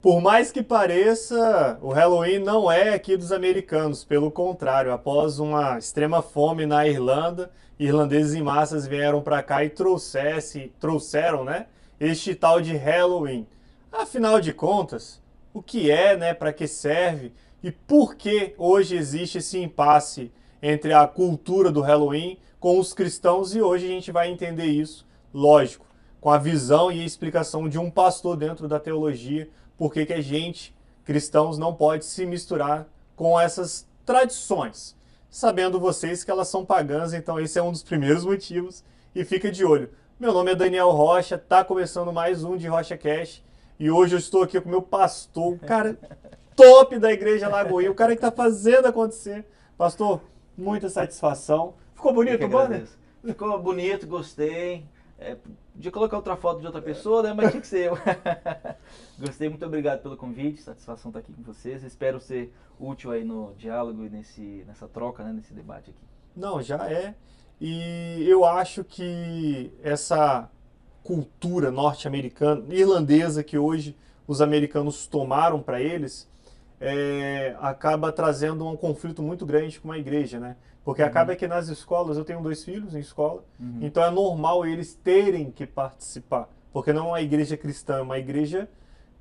Por mais que pareça, o Halloween não é aqui dos americanos, pelo contrário, após uma extrema fome na Irlanda, irlandeses em massas vieram para cá e trouxeram, né, este tal de Halloween. Afinal de contas, o que é, né, para que serve e por que hoje existe esse impasse entre a cultura do Halloween com os cristãos, e hoje a gente vai entender isso, lógico, com a visão e a explicação de um pastor dentro da teologia, por que a gente, cristãos, não pode se misturar com essas tradições, sabendo vocês que elas são pagãs, então esse é um dos primeiros motivos, e fica de olho. Meu nome é Daniel Rocha, tá começando mais um de Rocha Cash, e hoje eu estou aqui com o meu pastor, o cara top da Igreja Lagoinha, o cara que tá fazendo acontecer. Pastor, muita satisfação. Ficou bonito o banner? Ficou bonito, gostei. Podia colocar outra foto de outra pessoa, né? Mas tinha que ser eu. Gostei, muito obrigado pelo convite, satisfação estar aqui com vocês. Espero ser útil aí no diálogo e nessa troca, né? Nesse debate aqui. Não, já é. E eu acho que essa cultura norte-americana, irlandesa, que hoje os americanos tomaram para eles, acaba trazendo um conflito muito grande com a igreja, né? Porque acaba que nas escolas, eu tenho 2 filhos em escola, então é normal eles terem que participar, porque não é uma igreja cristã, é uma igreja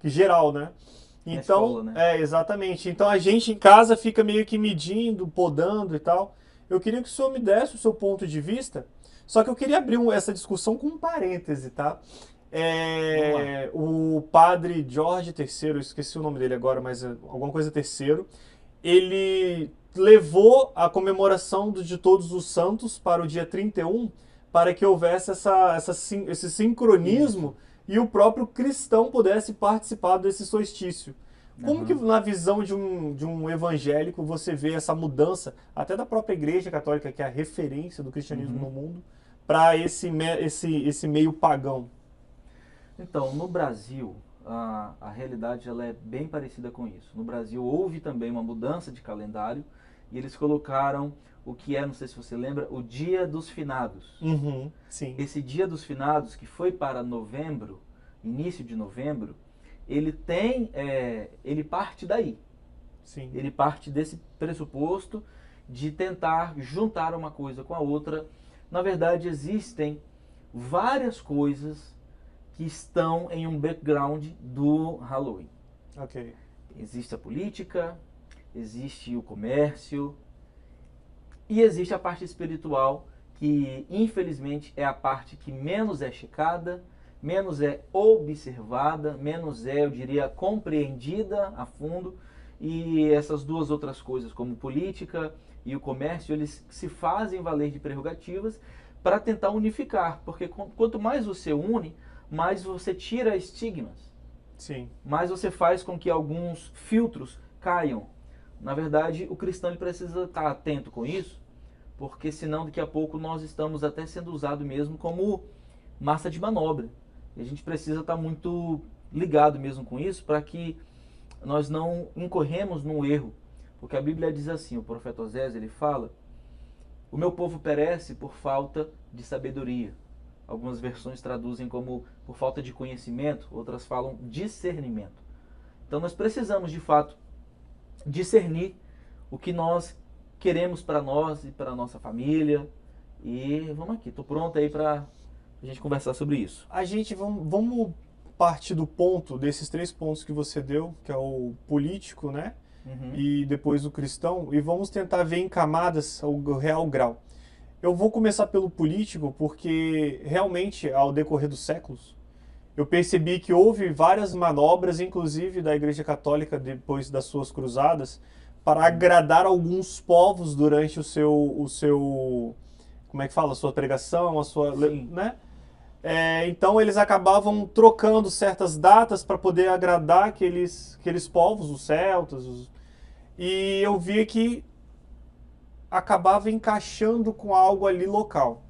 geral, né? Então, escola, né? Exatamente. Então a gente em casa fica meio que medindo, podando e tal. Eu queria que o senhor me desse o seu ponto de vista, só que eu queria abrir essa discussão com um parêntese, tá? O padre George III, eu esqueci o nome dele agora, mas alguma coisa terceiro, ele levou a comemoração de Todos os Santos para o dia 31, para que houvesse esse sincronismo e o próprio cristão pudesse participar desse solstício. Como que na visão de um evangélico você vê essa mudança, até da própria Igreja Católica, que é a referência do cristianismo no mundo, para esse meio pagão? Então, no Brasil, a realidade ela é bem parecida com isso. No Brasil houve também uma mudança de calendário e eles colocaram o que não sei se você lembra, o Dia dos Finados. Sim. Esse Dia dos Finados, que foi para novembro, início de novembro, ele parte daí. Sim. Ele parte desse pressuposto de tentar juntar uma coisa com a outra. Na verdade, existem várias coisas que estão em um background do Halloween. Ok. Existe a política, existe o comércio e existe a parte espiritual, que infelizmente é a parte que menos é checada, menos é observada, menos eu diria, compreendida a fundo. E essas duas outras coisas, como política e o comércio, eles se fazem valer de prerrogativas para tentar unificar, porque quanto mais você une, mais você tira estigmas. Sim. Mais você faz com que alguns filtros caiam. Na verdade, o cristão ele precisa estar atento com isso, porque senão daqui a pouco nós estamos até sendo usados mesmo como massa de manobra. E a gente precisa estar muito ligado mesmo com isso, para que nós não incorremos num erro. Porque a Bíblia diz assim, o profeta Osés, ele fala: o meu povo perece por falta de sabedoria. Algumas versões traduzem como por falta de conhecimento, outras falam discernimento. Então nós precisamos, de fato, discernir o que nós queremos para nós e para a nossa família. E vamos aqui, estou pronto aí para a gente conversar sobre isso. Vamos partir do ponto, desses 3 pontos que você deu, que é o político, né? E depois o cristão, e vamos tentar ver em camadas o real grau. Eu vou começar pelo político, porque realmente, ao decorrer dos séculos, eu percebi que houve várias manobras, inclusive da Igreja Católica, depois das suas cruzadas, para agradar alguns povos durante o seu como é que fala? A sua pregação, a sua... Sim. né? Então eles acabavam trocando certas datas para poder agradar aqueles povos, os celtas, e eu via que acabava encaixando com algo ali local.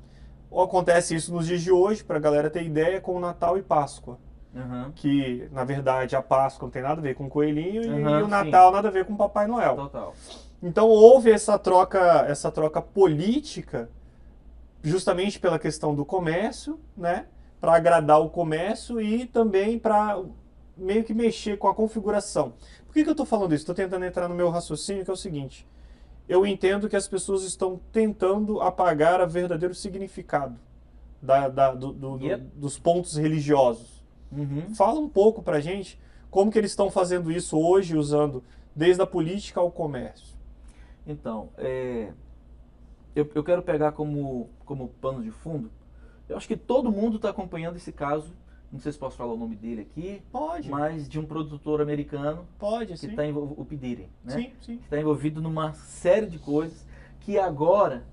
Acontece isso nos dias de hoje, para a galera ter ideia, com o Natal e Páscoa. Aham. que na verdade a Páscoa não tem nada a ver com o coelhinho e Aham, o sim. Natal nada a ver com o Papai Noel. Total. Então houve essa troca política justamente pela questão do comércio, né? Para agradar o comércio e também para meio que mexer com a configuração. Por que eu estou falando isso? Estou tentando entrar no meu raciocínio, que é o seguinte. Eu entendo que as pessoas estão tentando apagar o verdadeiro significado Yep. dos pontos religiosos. Uhum. Fala um pouco pra gente como que eles estão fazendo isso hoje, usando desde a política ao comércio. Então, eu quero pegar como pano de fundo. Eu acho que todo mundo está acompanhando esse caso. Não sei se posso falar o nome dele aqui, Pode, mas de um produtor americano pode, que sim. está envolvido, o P. Diddy, né? Sim, sim. Que está envolvido numa série de coisas que agora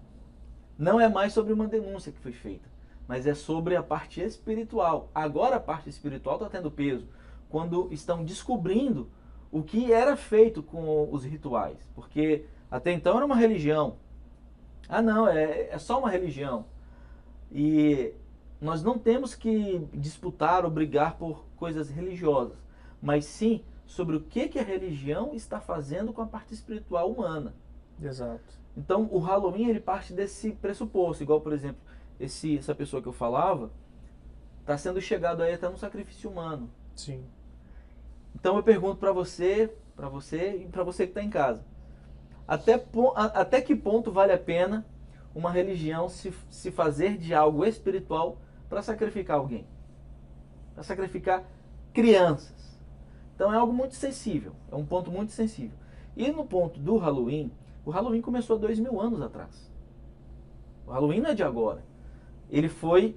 não é mais sobre uma denúncia que foi feita, mas é sobre a parte espiritual. Agora a parte espiritual está tendo peso quando estão descobrindo o que era feito com os rituais, porque até então era uma religião. Ah, não, é só uma religião. E nós não temos que disputar ou brigar por coisas religiosas, mas sim sobre o que a religião está fazendo com a parte espiritual humana. Exato. Então, o Halloween ele parte desse pressuposto, igual, por exemplo, essa pessoa que eu falava está sendo chegado aí até no sacrifício humano. Sim. Então, eu pergunto para você e para você que está em casa, até que ponto vale a pena uma religião se fazer de algo espiritual para sacrificar alguém? Para sacrificar crianças. Então é algo muito sensível, é um ponto muito sensível. E no ponto do Halloween, o Halloween começou há 2000 anos atrás. O Halloween não é de agora. Ele foi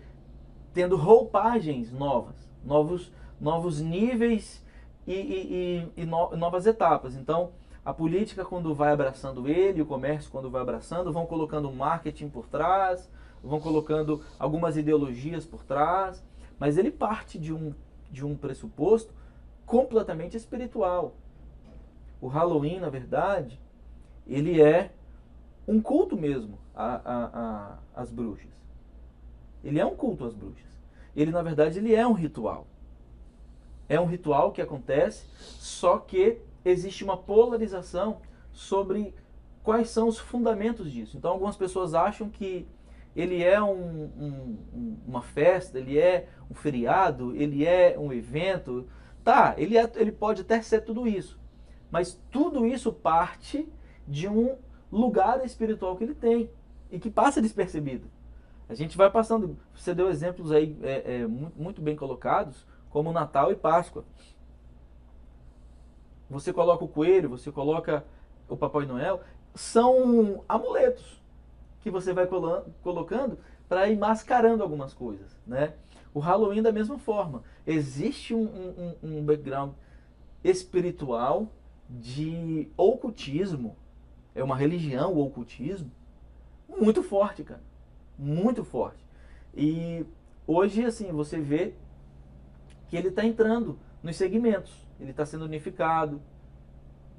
tendo roupagens novos níveis e novas etapas. Então, a política, quando vai abraçando ele, o comércio, quando vai abraçando, vão colocando marketing por trás, vão colocando algumas ideologias por trás, mas ele parte de um pressuposto completamente espiritual. O Halloween, na verdade, ele é um culto mesmo às bruxas. Ele é um culto às bruxas. Ele, na verdade, ele é um ritual. É um ritual que acontece, só que existe uma polarização sobre quais são os fundamentos disso. Então, algumas pessoas acham que ele é uma festa, ele é um feriado, ele é um evento. Tá, ele pode até ser tudo isso. Mas tudo isso parte de um lugar espiritual que ele tem e que passa despercebido. A gente vai passando, você deu exemplos aí muito bem colocados, como Natal e Páscoa. Você coloca o coelho, você coloca o Papai Noel, são amuletos que você vai colocando para ir mascarando algumas coisas, né? O Halloween da mesma forma. Existe um background espiritual de ocultismo, é uma religião, o ocultismo, muito forte, cara. Muito forte. E hoje, assim, você vê que ele está entrando nos segmentos. Ele está sendo unificado,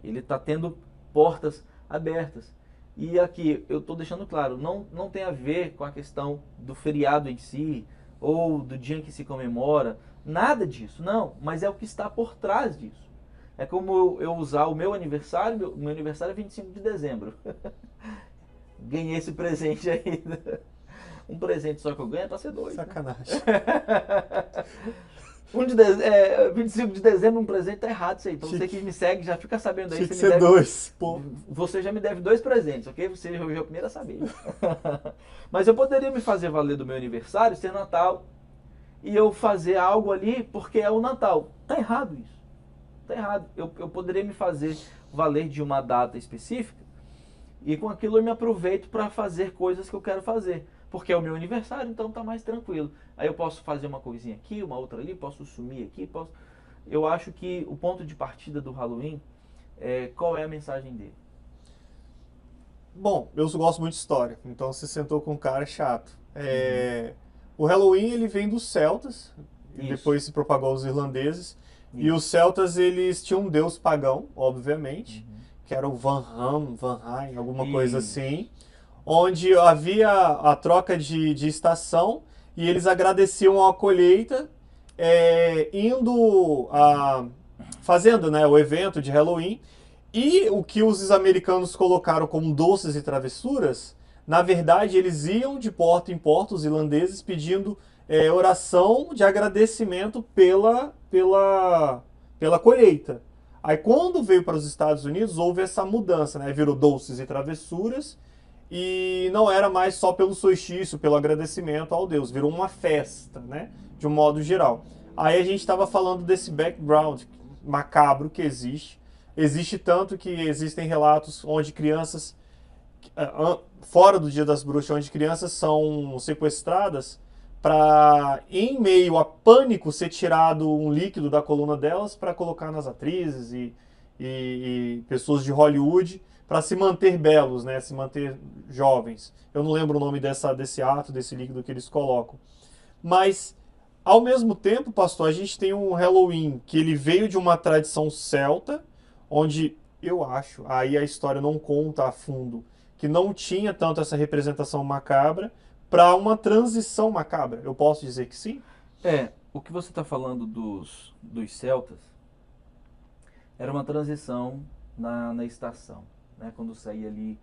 ele está tendo portas abertas. E aqui eu estou deixando claro, não tem a ver com a questão do feriado em si, ou do dia em que se comemora, nada disso, não. Mas é o que está por trás disso. É como eu usar o meu aniversário, meu aniversário é 25 de dezembro. Ganhei esse presente aí. Um presente só que eu ganho é pra ser dois. Sacanagem. Né? 25 de dezembro, um presente tá errado isso aí. Então você que me segue já fica sabendo aí. Tinha que Você ser me deve, dois, pô. você já me deve 2 presentes, ok? Você já é o primeiro a saber. Mas eu poderia me fazer valer do meu aniversário, ser Natal, e eu fazer algo ali porque é o Natal. Tá errado isso. Tá errado. Eu poderia me fazer valer de uma data específica e com aquilo eu me aproveito para fazer coisas que eu quero fazer. Porque é o meu aniversário, então tá mais tranquilo. Aí eu posso fazer uma coisinha aqui, uma outra ali, posso sumir aqui, posso... Eu acho que o ponto de partida do Halloween, qual é a mensagem dele? Bom, eu gosto muito de história, então você sentou com um cara chato. O Halloween ele vem dos celtas, e Isso. depois se propagou aos irlandeses. E Isso. os celtas eles tinham um deus pagão, obviamente, que era o Vanheim, alguma coisa Isso. assim, onde havia a troca de estação e eles agradeciam a colheita indo fazendo, né, o evento de Halloween. E o que os americanos colocaram como doces e travessuras, na verdade eles iam de porta em porta, os irlandeses, pedindo oração de agradecimento pela colheita. Aí quando veio para os Estados Unidos houve essa mudança, né? Virou doces e travessuras e não era mais só pelo solstício, pelo agradecimento ao Deus, virou uma festa, né? De um modo geral. Aí a gente estava falando desse background macabro que existe. Existe tanto que existem relatos onde crianças, fora do Dia das Bruxas, onde crianças são sequestradas para, em meio a pânico, ser tirado um líquido da coluna delas para colocar nas atrizes e pessoas de Hollywood para se manter belos, né? Se manter jovens. Eu não lembro o nome desse ato, desse líquido que eles colocam. Mas, ao mesmo tempo, pastor, a gente tem um Halloween que ele veio de uma tradição celta, onde eu acho, aí a história não conta a fundo, que não tinha tanto essa representação macabra, para uma transição macabra. Eu posso dizer que sim? O que você está falando dos celtas era uma transição na estação, né? Quando saía ali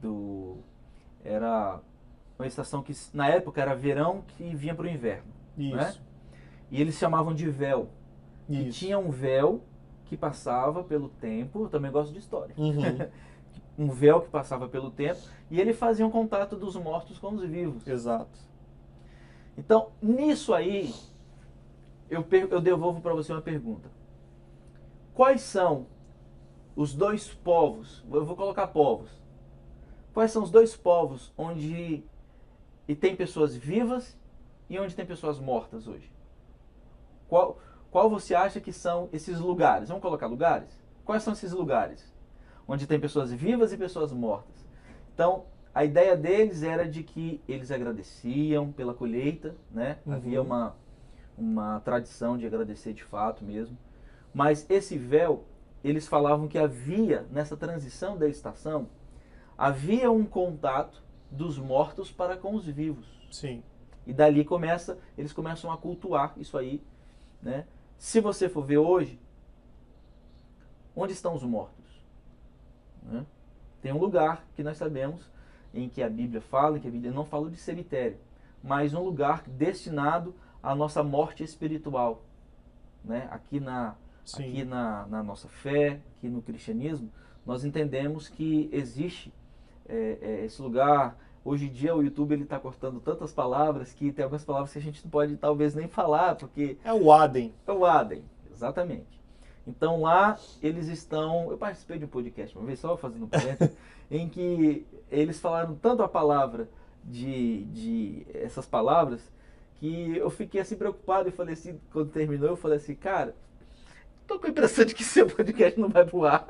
do... Era uma estação que na época era verão que vinha para o inverno, Isso. né? E eles chamavam de véu. E tinha um véu que passava pelo tempo, eu também gosto de história. Uhum. Um véu que passava pelo tempo e ele fazia um contato dos mortos com os vivos. Exato. Então, nisso aí, eu devolvo para você uma pergunta. Quais são os dois povos, eu vou colocar povos, quais são os dois povos onde e tem pessoas vivas e onde tem pessoas mortas hoje? Qual você acha que são esses lugares? Vamos colocar lugares? Quais são esses lugares? Onde tem pessoas vivas e pessoas mortas. Então, a ideia deles era de que eles agradeciam pela colheita, né? Uhum. Havia uma tradição de agradecer de fato mesmo. Mas esse véu, eles falavam que havia, nessa transição da estação, havia um contato dos mortos para com os vivos. Sim. E dali eles começam a cultuar isso aí, né? Se você for ver hoje, onde estão os mortos? Né? Tem um lugar que nós sabemos, em que a Bíblia fala, que a Bíblia não fala de cemitério, mas um lugar destinado à nossa morte espiritual. Né? Aqui na nossa fé, aqui no cristianismo, nós entendemos que existe esse lugar. Hoje em dia o YouTube está cortando tantas palavras que tem algumas palavras que a gente não pode talvez nem falar, porque... É o Aden. É o Aden, exatamente. Então lá eles estão... Eu participei de um podcast uma vez, só fazendo um parênteses, em que eles falaram tanto a palavra de essas palavras, que eu fiquei assim preocupado e falei assim, quando terminou, eu falei assim, cara, tô com a impressão de que seu podcast não vai pro ar.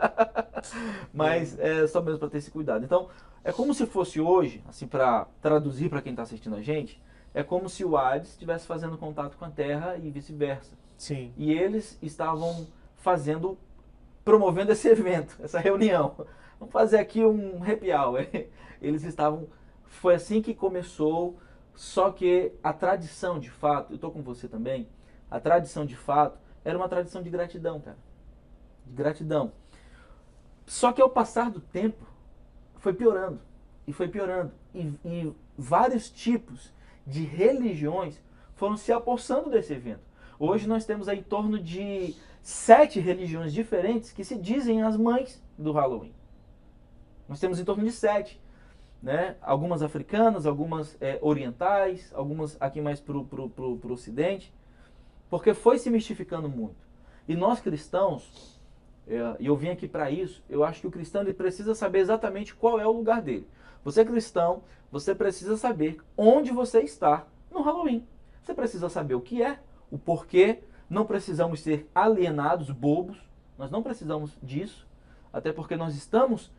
Mas é só mesmo para ter esse cuidado. Então, é como se fosse hoje, assim, para traduzir para quem está assistindo a gente, é como se o Hades estivesse fazendo contato com a Terra e vice-versa. Sim. E eles estavam promovendo esse evento, essa reunião. Vamos fazer aqui um happy hour. Foi assim que começou, só que a tradição de fato, eu estou com você também, a tradição de fato era uma tradição de gratidão, cara. De gratidão. Só que ao passar do tempo, foi piorando. E foi piorando. E vários tipos de religiões foram se apossando desse evento. Hoje nós temos aí em torno de 7 religiões diferentes que se dizem as mães do Halloween. Nós temos em torno de 7. Né? Algumas africanas, algumas orientais, algumas aqui mais pro ocidente. Porque foi se mistificando muito. E nós cristãos, e eu vim aqui para isso, eu acho que o cristão ele precisa saber exatamente qual é o lugar dele. Você é cristão, você precisa saber onde você está no Halloween. Você precisa saber o que é, o porquê. Não precisamos ser alienados, bobos. Nós não precisamos disso. Até porque nós estamos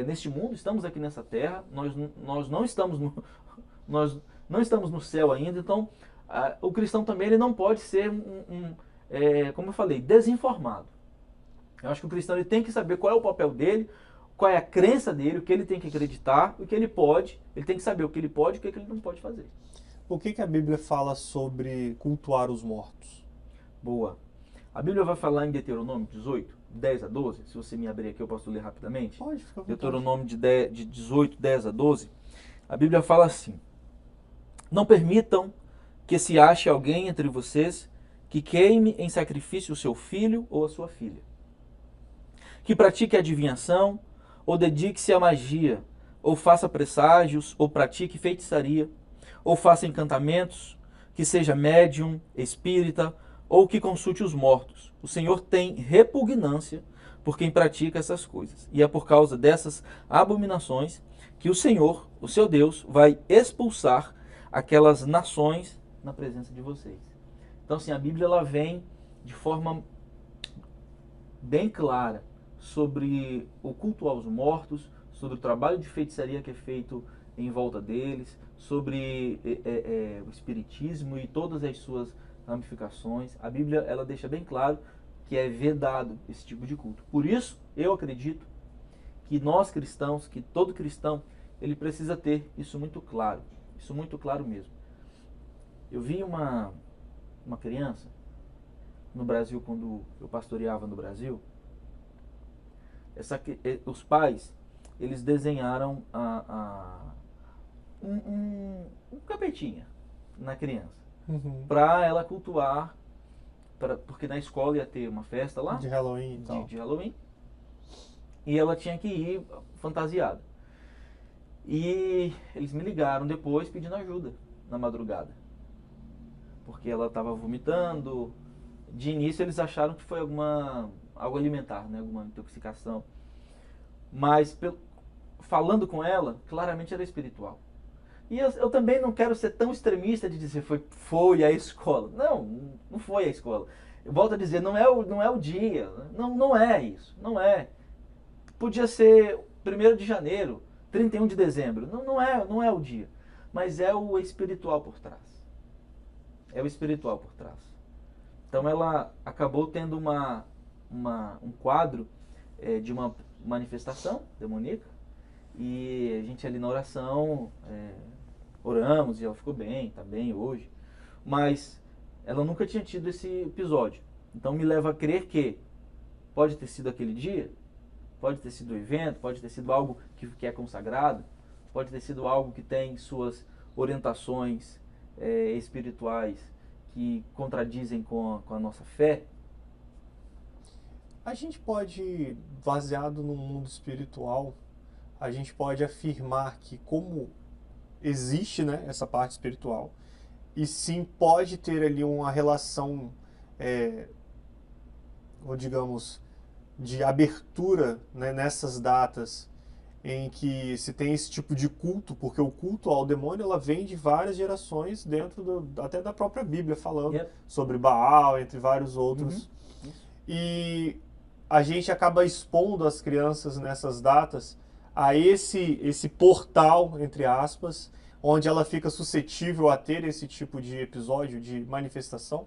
neste mundo, estamos aqui nessa terra. Nós não estamos no céu ainda. Então, o cristão também ele não pode ser como eu falei, desinformado. Eu acho que o cristão ele tem que saber qual é o papel dele, qual é a crença dele, o que ele tem que acreditar, o que ele pode. Ele tem que saber o que ele pode e o que ele não pode fazer. O que que a Bíblia fala sobre cultuar os mortos? Boa. A Bíblia vai falar em Deuteronômio 18, 10 a 12. Se você me abrir aqui, eu posso ler rapidamente. Pode, fica à vontade. Deuteronômio de 18, 10 a 12. A Bíblia fala assim: Não permitam que se ache alguém entre vocês que queime em sacrifício o seu filho ou a sua filha, que pratique adivinhação, ou dedique-se à magia, ou faça presságios, ou pratique feitiçaria, ou faça encantamentos, que seja médium, espírita, ou que consulte os mortos. O Senhor tem repugnância por quem pratica essas coisas. E é por causa dessas abominações que o Senhor, o seu Deus, vai expulsar aquelas nações na presença de vocês. Então, assim, a Bíblia ela vem de forma bem clara sobre o culto aos mortos, sobre o trabalho de feitiçaria que é feito em volta deles, sobre o espiritismo e todas as suas ramificações. A Bíblia ela deixa bem claro que é vedado esse tipo de culto. Por isso, eu acredito que nós cristãos, que todo cristão, ele precisa ter isso muito claro mesmo. Eu vi uma criança no Brasil, quando eu pastoreava no Brasil, os pais, eles desenharam um capetinha na criança, para ela cultuar, porque na escola ia ter uma festa lá, De Halloween e tal. de Halloween, e ela tinha que ir fantasiada. E eles me ligaram depois pedindo ajuda na madrugada, porque ela estava vomitando. De início eles acharam que foi algo alimentar, né? Alguma intoxicação. Mas falando com ela, claramente era espiritual. E eu também não quero ser tão extremista de dizer foi a escola. Não foi a escola. Eu volto a dizer, não é o dia. Não é isso. Não é. Podia ser 1º de janeiro, 31 de dezembro. Não é o dia. Mas é o espiritual por trás. É o espiritual por trás. Então ela acabou tendo um quadro de uma manifestação demoníaca, e a gente ali na oração oramos e ela ficou bem, está bem hoje, mas ela nunca tinha tido esse episódio. Então me leva a crer que pode ter sido aquele dia, pode ter sido o evento, pode ter sido algo que é consagrado, pode ter sido algo que tem suas orientações espirituais que contradizem com a nossa fé. A gente pode, baseado no mundo espiritual, a gente pode afirmar que como existe, né, essa parte espiritual, e sim pode ter ali uma relação, ou digamos, de abertura, né, nessas datas em que se tem esse tipo de culto, porque o culto ao demônio ela vem de várias gerações dentro até da própria Bíblia falando sobre Baal, entre vários outros. E a gente acaba expondo as crianças nessas datas a esse portal, entre aspas, onde ela fica suscetível a ter esse tipo de episódio, de manifestação?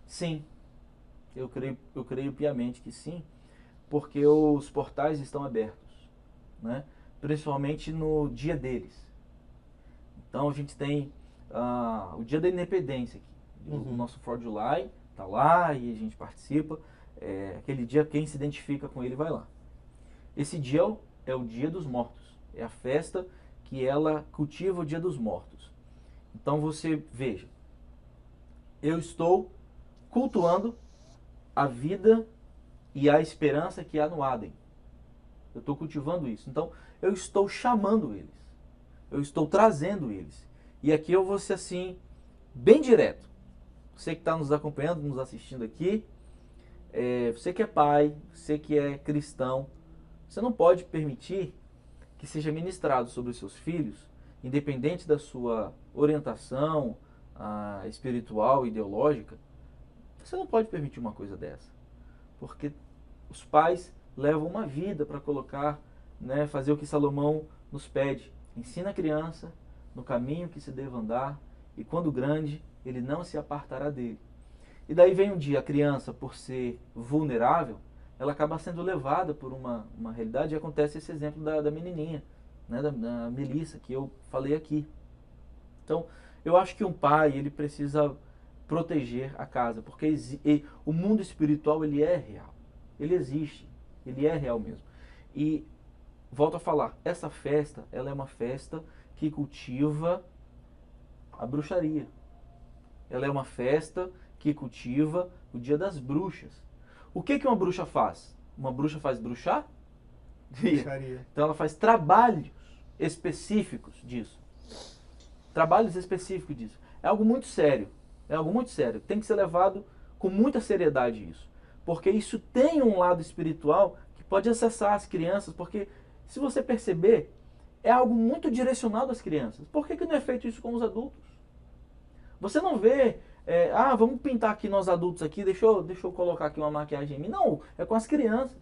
Sim, eu creio piamente que sim, porque os portais estão abertos, né? Principalmente no dia deles. Então a gente tem o dia da independência aqui. O nosso 4 de July está lá e a gente participa. Aquele dia, quem se identifica com ele vai lá. Esse dia é o dia dos mortos. É a festa que ela cultiva o dia dos mortos. Então você veja, eu estou cultuando a vida e a esperança que há no Adem. Eu estou cultivando isso. Então, eu estou chamando eles. Eu estou trazendo eles. E aqui eu vou ser assim, bem direto. Você que está nos acompanhando, nos assistindo aqui, você que é pai, você que é cristão, você não pode permitir que seja ministrado sobre os seus filhos, independente da sua orientação espiritual, ideológica, você não pode permitir uma coisa dessa. Porque os pais levam uma vida para colocar, né, fazer o que Salomão nos pede. Ensina a criança no caminho que se deve andar, e quando grande, ele não se apartará dele. E daí vem um dia, a criança, por ser vulnerável, ela acaba sendo levada por uma realidade, e acontece esse exemplo da menininha, né, da Melissa, que eu falei aqui. Então, Eu acho que um pai, ele precisa proteger a casa, porque o mundo espiritual, ele é real. Ele existe. Ele é real mesmo. E, volto a falar, essa festa, ela é uma festa que cultiva a bruxaria. Ela é uma festa que cultiva o Dia das Bruxas. O que uma bruxa faz? Uma bruxa faz bruxar? Bruxaria. Então ela faz trabalhos específicos disso. Trabalhos específicos disso. É algo muito sério. É algo muito sério. Tem que ser levado com muita seriedade isso. Porque isso tem um lado espiritual que pode acessar as crianças. Porque, se você perceber, é algo muito direcionado às crianças. Por que não é feito isso com os adultos? Você não vê, vamos pintar aqui nós adultos aqui, deixa eu colocar aqui uma maquiagem em mim. Não, é com as crianças.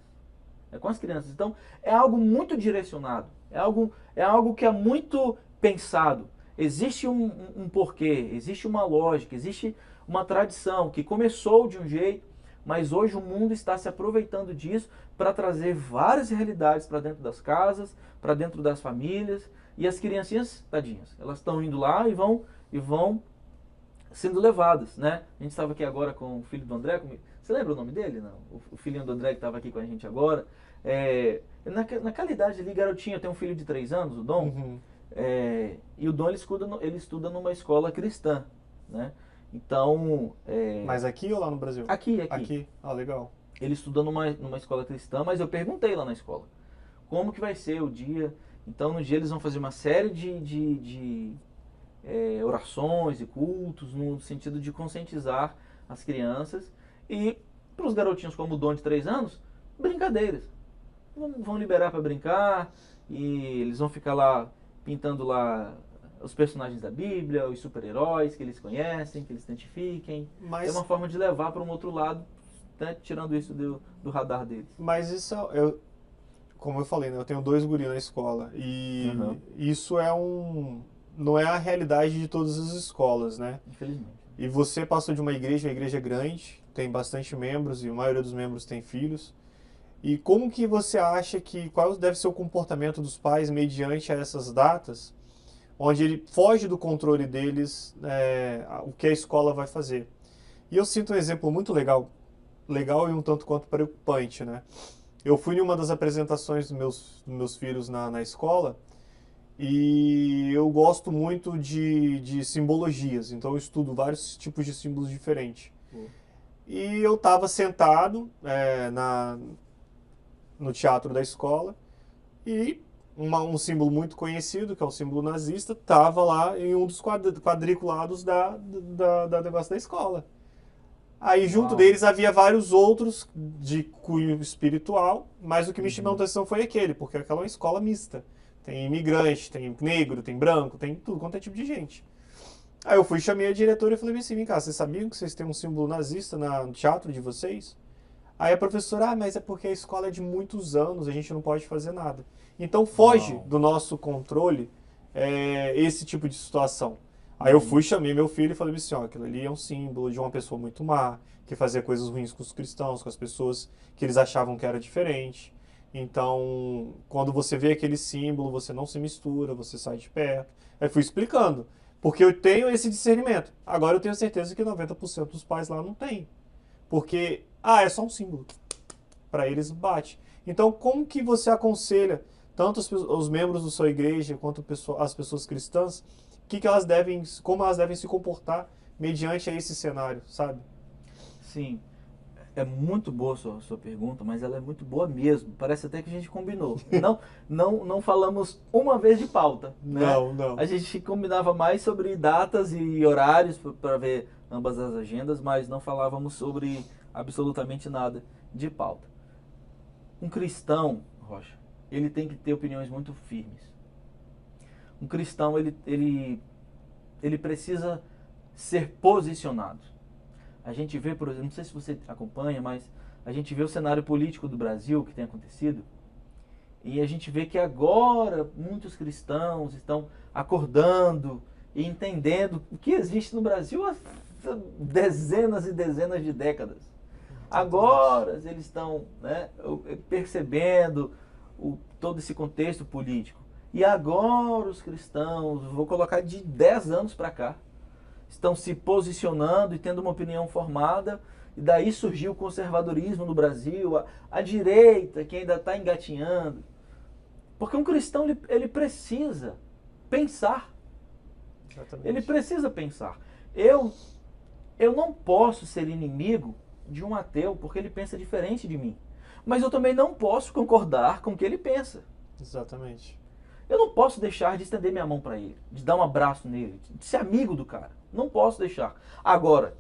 É com as crianças. Então, é algo muito direcionado. É algo que é muito pensado. Existe um porquê, existe uma lógica, existe uma tradição que começou de um jeito, mas hoje o mundo está se aproveitando disso para trazer várias realidades para dentro das casas, para dentro das famílias. E as criancinhas, tadinhas, elas estão indo lá e vão sendo levadas, né? A gente estava aqui agora com o filho do André. Você lembra o nome dele? Não? O filhinho do André que estava aqui com a gente agora. Naquela idade ali, garotinho, eu tenho um filho de 3 anos, o Dom. Uhum. E o Dom ele estuda numa escola cristã, né? Então... Mas aqui ou lá no Brasil? Aqui. Aqui. Ah, legal. Ele estuda numa escola cristã, mas eu perguntei lá na escola, como que vai ser o dia? Então, no dia eles vão fazer uma série de orações e cultos, no sentido de conscientizar as crianças. E para os garotinhos como o Dom de 3 anos, brincadeiras. Vão liberar para brincar, e eles vão ficar lá pintando lá os personagens da Bíblia, os super-heróis que eles conhecem, que eles identifiquem. Mas, é uma forma de levar para um outro lado, né, tirando isso do radar deles. mas isso, como eu falei, né, eu tenho 2 guris na escola. E Uhum. isso não é a realidade de todas as escolas, né? Infelizmente. E você passou de uma igreja, a igreja é grande, tem bastante membros e a maioria dos membros tem filhos. E como que você acha qual deve ser o comportamento dos pais mediante a essas datas, onde ele foge do controle deles, o que a escola vai fazer? E eu sinto um exemplo muito legal e um tanto quanto preocupante, né? Eu fui em uma das apresentações dos meus filhos na escola, e eu gosto muito de simbologias, então eu estudo vários tipos de símbolos diferentes. E eu estava sentado no teatro da escola, e um símbolo muito conhecido, que é o símbolo nazista, estava lá em um dos quadriculados da negócio da escola. Aí junto deles havia vários outros de cunho espiritual, mas o que me chamou a atenção foi aquele, porque aquela é uma escola mista. Tem imigrante, tem negro, tem branco, tem tudo quanto é tipo de gente. Aí eu fui, chamei a diretora e falei assim, vem cá, vocês sabiam que vocês têm um símbolo nazista no teatro de vocês? Aí a professora, mas é porque a escola é de muitos anos, a gente não pode fazer nada. Então foge do nosso controle esse tipo de situação. Aí eu fui, chamei meu filho e falei assim, ó, aquilo ali é um símbolo de uma pessoa muito má, que fazia coisas ruins com os cristãos, com as pessoas que eles achavam que era diferente. Então, quando você vê aquele símbolo, você não se mistura, você sai de perto. Aí fui explicando, porque eu tenho esse discernimento. Agora eu tenho certeza que 90% dos pais lá não tem. Porque, é só um símbolo. Para eles bate. Então, como que você aconselha tanto os membros da sua igreja quanto as pessoas cristãs, como elas devem se comportar mediante a esse cenário, sabe? Sim, é muito boa a sua pergunta, mas ela é muito boa mesmo. Parece até que a gente combinou. Não falamos uma vez de pauta, né? Não. A gente combinava mais sobre datas e horários para ver ambas as agendas, mas não falávamos sobre absolutamente nada de pauta. Um cristão, Rocha, ele tem que ter opiniões muito firmes. Um cristão, ele precisa ser posicionado. A gente vê, por exemplo, não sei se você acompanha, mas a gente vê o cenário político do Brasil que tem acontecido, e a gente vê que agora muitos cristãos estão acordando e entendendo o que existe no Brasil há dezenas e dezenas de décadas. Agora eles estão, né, percebendo todo esse contexto político. E agora os cristãos, vou colocar de 10 anos para cá, estão se posicionando e tendo uma opinião formada, e daí surgiu o conservadorismo no Brasil, a direita que ainda está engatinhando. Porque um cristão, ele precisa pensar. Exatamente. Ele precisa pensar. Eu não posso ser inimigo de um ateu porque ele pensa diferente de mim. Mas eu também não posso concordar com o que ele pensa. Exatamente. Eu não posso deixar de estender minha mão para ele, de dar um abraço nele, de ser amigo do cara. Não posso deixar. Agora,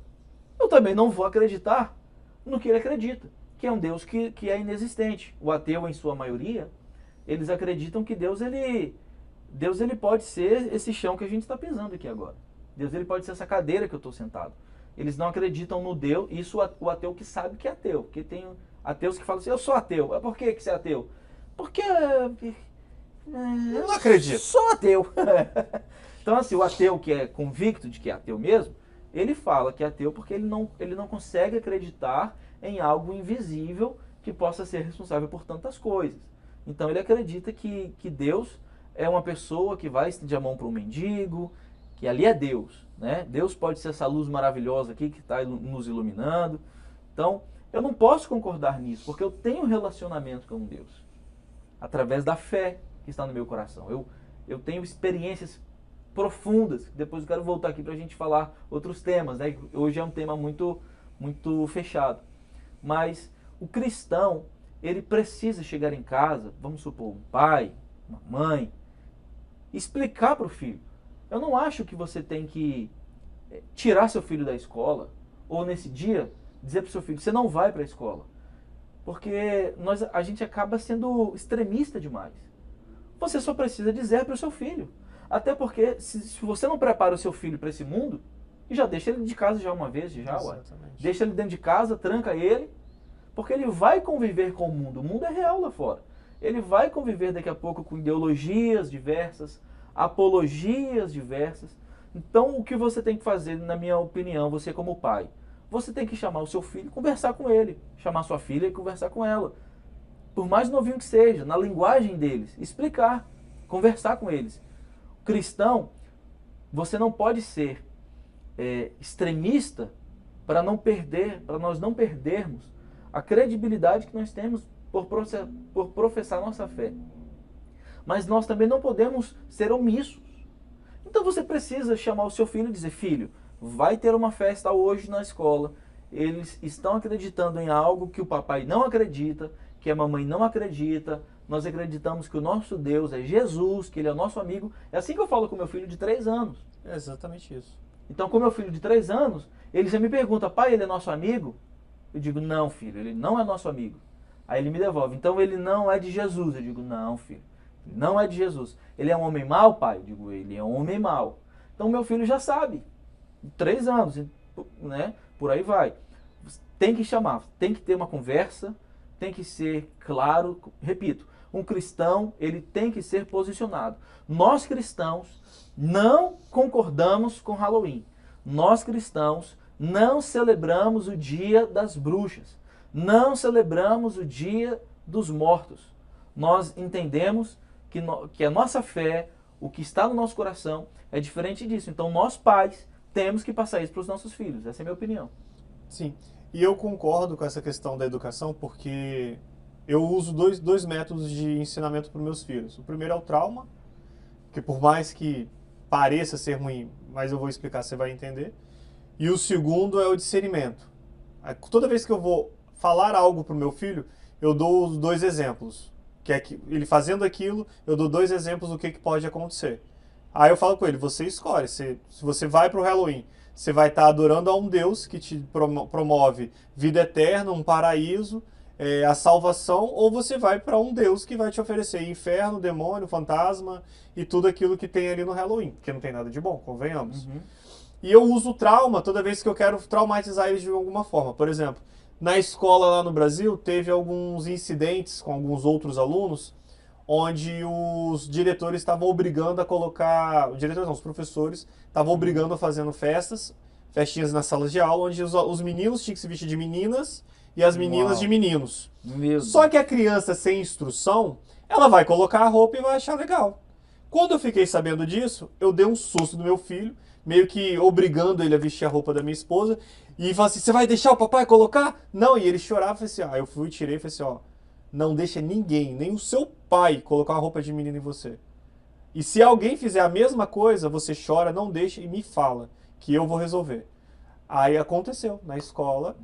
eu também não vou acreditar no que ele acredita, que é um Deus que é inexistente. O ateu, em sua maioria, eles acreditam que Deus ele pode ser esse chão que a gente está pisando aqui agora. Deus ele pode ser essa cadeira que eu estou sentado. Eles não acreditam no Deus, isso o ateu que sabe que é ateu. Porque tem ateus que falam assim, eu sou ateu. Por que você é ateu? Porque Eu não acredito. Sou ateu. Então assim, o ateu que é convicto de que é ateu mesmo, ele fala que é ateu porque ele não consegue acreditar em algo invisível que possa ser responsável por tantas coisas. Então ele acredita que Deus é uma pessoa que vai estender a mão para um mendigo, que ali é Deus, né? Deus pode ser essa luz maravilhosa aqui que está nos iluminando. Então, eu não posso concordar nisso, porque eu tenho um relacionamento com Deus, através da fé que está no meu coração. Eu tenho experiências profundas, depois eu quero voltar aqui para a gente falar outros temas, né? Hoje é um tema muito, muito fechado. Mas o cristão, ele precisa chegar em casa, vamos supor, um pai, uma mãe, explicar para o filho. Eu não acho que você tem que tirar seu filho da escola, ou nesse dia, dizer para o seu filho, você não vai para a escola. Porque a gente acaba sendo extremista demais. Você só precisa dizer para o seu filho. Até porque, se você não prepara o seu filho para esse mundo, já deixa ele de casa já uma vez, deixa ele dentro de casa, tranca ele, porque ele vai conviver com o mundo é real lá fora. Ele vai conviver daqui a pouco com ideologias diversas, apologias diversas. Então, o que você tem que fazer, na minha opinião, você como pai, você tem que chamar o seu filho e conversar com ele, chamar sua filha e conversar com ela. Por mais novinho que seja, na linguagem deles, explicar, conversar com eles. Cristão, você não pode ser extremista para nós não perdermos a credibilidade que nós temos por professar nossa fé. Mas nós também não podemos ser omissos. Então você precisa chamar o seu filho e dizer, filho, vai ter uma festa hoje na escola, eles estão acreditando em algo que o papai não acredita, que a mamãe não acredita, nós acreditamos que o nosso Deus é Jesus, que ele é o nosso amigo. É assim que eu falo com meu filho de 3 anos. É exatamente isso. Então, com meu filho de 3 anos, ele já me pergunta, pai, ele é nosso amigo? Eu digo, não, filho, ele não é nosso amigo. Aí ele me devolve, então ele não é de Jesus. Eu digo, não, filho, ele não é de Jesus. Ele é um homem mau, pai? Eu digo, ele é um homem mau. Então, meu filho já sabe. 3 anos, né? Por aí vai. Tem que chamar, tem que ter uma conversa, tem que ser claro. Repito, um cristão, ele tem que ser posicionado. Nós cristãos não concordamos com Halloween. Nós cristãos não celebramos o dia das bruxas. Não celebramos o dia dos mortos. Nós entendemos que a nossa fé, o que está no nosso coração, é diferente disso. Então, nós pais temos que passar isso para os nossos filhos. Essa é a minha opinião. Sim, e eu concordo com essa questão da educação porque eu uso dois métodos de ensinamento para os meus filhos. O primeiro é o trauma, que por mais que pareça ser ruim, mas eu vou explicar, você vai entender. E o segundo é o discernimento. Toda vez que eu vou falar algo para o meu filho, eu dou os 2 exemplos. Que é que ele fazendo aquilo, eu dou 2 exemplos do que pode acontecer. Aí eu falo com ele, você escolhe. Se você vai para o Halloween, você vai estar adorando a um Deus que te promove vida eterna, um paraíso, a salvação, ou você vai para um Deus que vai te oferecer inferno, demônio, fantasma e tudo aquilo que tem ali no Halloween, que não tem nada de bom, convenhamos. Uhum. E eu uso o trauma toda vez que eu quero traumatizar eles de alguma forma. Por exemplo, na escola lá no Brasil, teve alguns incidentes com alguns outros alunos, onde os diretores estavam obrigando a colocar... Os diretores não, os professores estavam obrigando a fazendo festinhas nas salas de aula, onde os meninos tinham que se vestir de meninas e as meninas de meninos. Só que a criança sem instrução, ela vai colocar a roupa e vai achar legal. Quando eu fiquei sabendo disso, eu dei um susto no meu filho, meio que obrigando ele a vestir a roupa da minha esposa. E falava assim, você vai deixar o papai colocar? Não, e ele chorava, falei assim, eu fui, tirei e falei assim, não deixa ninguém, nem o seu pai, colocar uma roupa de menina em você. E se alguém fizer a mesma coisa, você chora, não deixa e me fala, que eu vou resolver. Aí aconteceu na escola,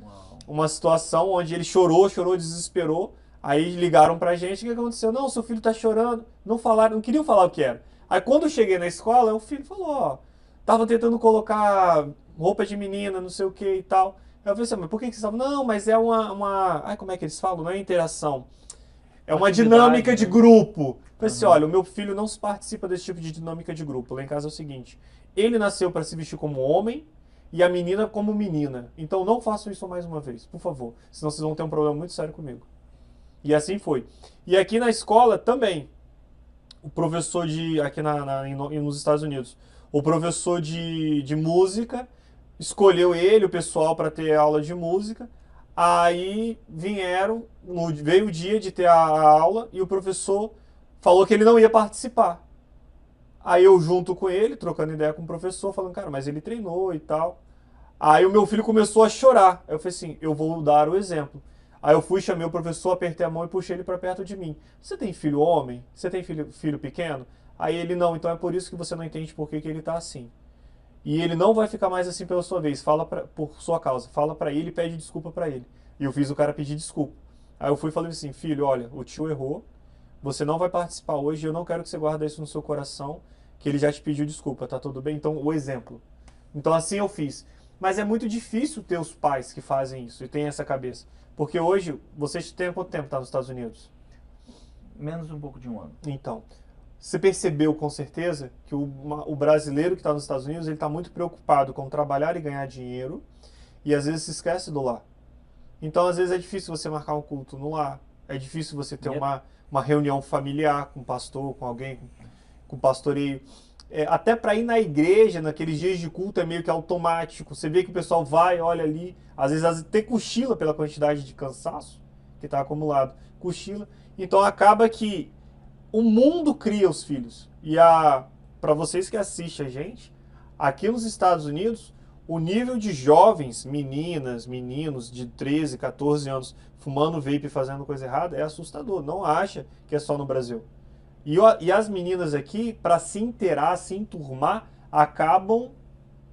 uma situação onde ele chorou, desesperou. Aí ligaram pra gente, o que aconteceu? Não, seu filho tá chorando. Não falaram, não queriam falar o que era. Aí quando eu cheguei na escola, o filho falou, tava tentando colocar roupa de menina, não sei o que e tal. Aí eu falei assim, mas por que vocês estavam? Não, mas é Ai, como é que eles falam? Não é interação. É uma dinâmica de grupo. Eu falei assim, olha, o meu filho não se participa desse tipo de dinâmica de grupo. Lá em casa é o seguinte, ele nasceu para se vestir como homem e a menina como menina. Então não façam isso mais uma vez, por favor. Senão vocês vão ter um problema muito sério comigo. E assim foi. E aqui na escola também, o professor aqui nos Estados Unidos, o professor de música escolheu ele, o pessoal, para ter aula de música. Aí veio o dia de ter a aula e o professor falou que ele não ia participar. Aí eu junto com ele, trocando ideia com o professor, falando, cara, mas ele treinou e tal. Aí o meu filho começou a chorar. Aí eu falei assim, eu vou dar o exemplo. Aí eu fui, chamei o professor, apertei a mão e puxei ele para perto de mim. Você tem filho homem? Você tem filho pequeno? Aí ele, não, então é por isso que você não entende por que ele tá assim. E ele não vai ficar mais assim pela sua vez, por sua causa. Fala para ele e pede desculpa para ele. E eu fiz o cara pedir desculpa. Aí eu fui e falei assim, filho, olha, o tio errou, você não vai participar hoje, eu não quero que você guarde isso no seu coração, que ele já te pediu desculpa, tá tudo bem? Então, o exemplo. Então assim eu fiz. Mas é muito difícil ter os pais que fazem isso e têm essa cabeça. Porque hoje, vocês têm quanto tempo tá nos Estados Unidos? Menos um pouco de um ano. Então, você percebeu com certeza que o brasileiro que está nos Estados Unidos, ele está muito preocupado com trabalhar e ganhar dinheiro e às vezes se esquece do lar. Então, às vezes é difícil você marcar um culto no lar, é difícil você ter uma reunião familiar com o pastor, com alguém, com pastoreio. Até para ir na igreja, naqueles dias de culto, é meio que automático. Você vê que o pessoal vai, olha ali, às vezes até cochila pela quantidade de cansaço que está acumulado. Cochila. Então acaba que o mundo cria os filhos. E para vocês que assistem a gente, aqui nos Estados Unidos, o nível de jovens, meninas, meninos de 13, 14 anos fumando vape e fazendo coisa errada é assustador. Não acha que é só no Brasil. E as meninas aqui, para se inteirar, se enturmar, acabam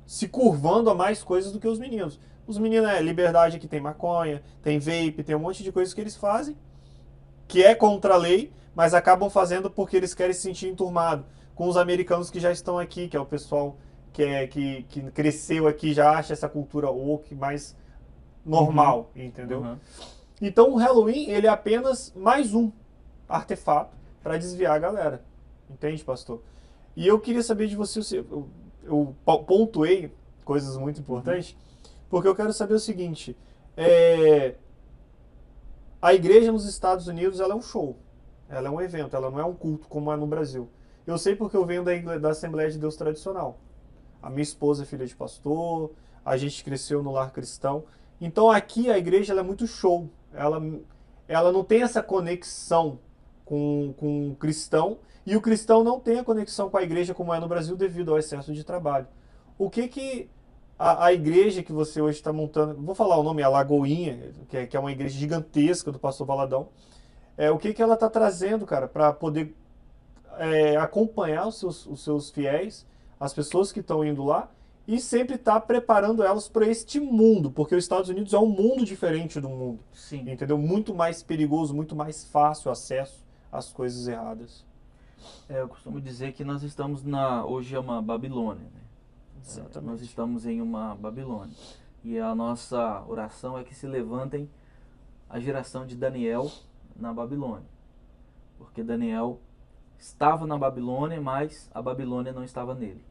se curvando a mais coisas do que os meninos. Os meninos, liberdade aqui tem maconha, tem vape, tem um monte de coisas que eles fazem, que é contra a lei, mas acabam fazendo porque eles querem se sentir enturmado. Com os americanos que já estão aqui, que é o pessoal que cresceu aqui, já acha essa cultura woke mais normal, entendeu? Então o Halloween, ele é apenas mais um artefato para desviar a galera. Entende, pastor? E eu queria saber de você, eu pontuei coisas muito importantes, porque eu quero saber o seguinte, a igreja nos Estados Unidos, ela é um show, ela é um evento, ela não é um culto como é no Brasil. Eu sei porque eu venho da Assembleia de Deus tradicional. A minha esposa é filha de pastor, a gente cresceu no lar cristão. Então aqui a igreja ela é muito show, ela não tem essa conexão com o cristão, e o cristão não tem a conexão com a igreja como é no Brasil devido ao excesso de trabalho. O que a igreja que você hoje está montando, vou falar o nome, a Lagoinha, que é uma igreja gigantesca do pastor Valadão, o que ela está trazendo, cara, para poder acompanhar os seus fiéis, as pessoas que estão indo lá, e sempre está preparando elas para este mundo, porque os Estados Unidos é um mundo diferente do mundo. Sim. Entendeu? Muito mais perigoso, muito mais fácil acesso às coisas erradas. Eu costumo dizer que nós estamos hoje é uma Babilônia, né? Exatamente. Nós estamos em uma Babilônia. E a nossa oração é que se levantem a geração de Daniel na Babilônia. Porque Daniel estava na Babilônia, mas a Babilônia não estava nele.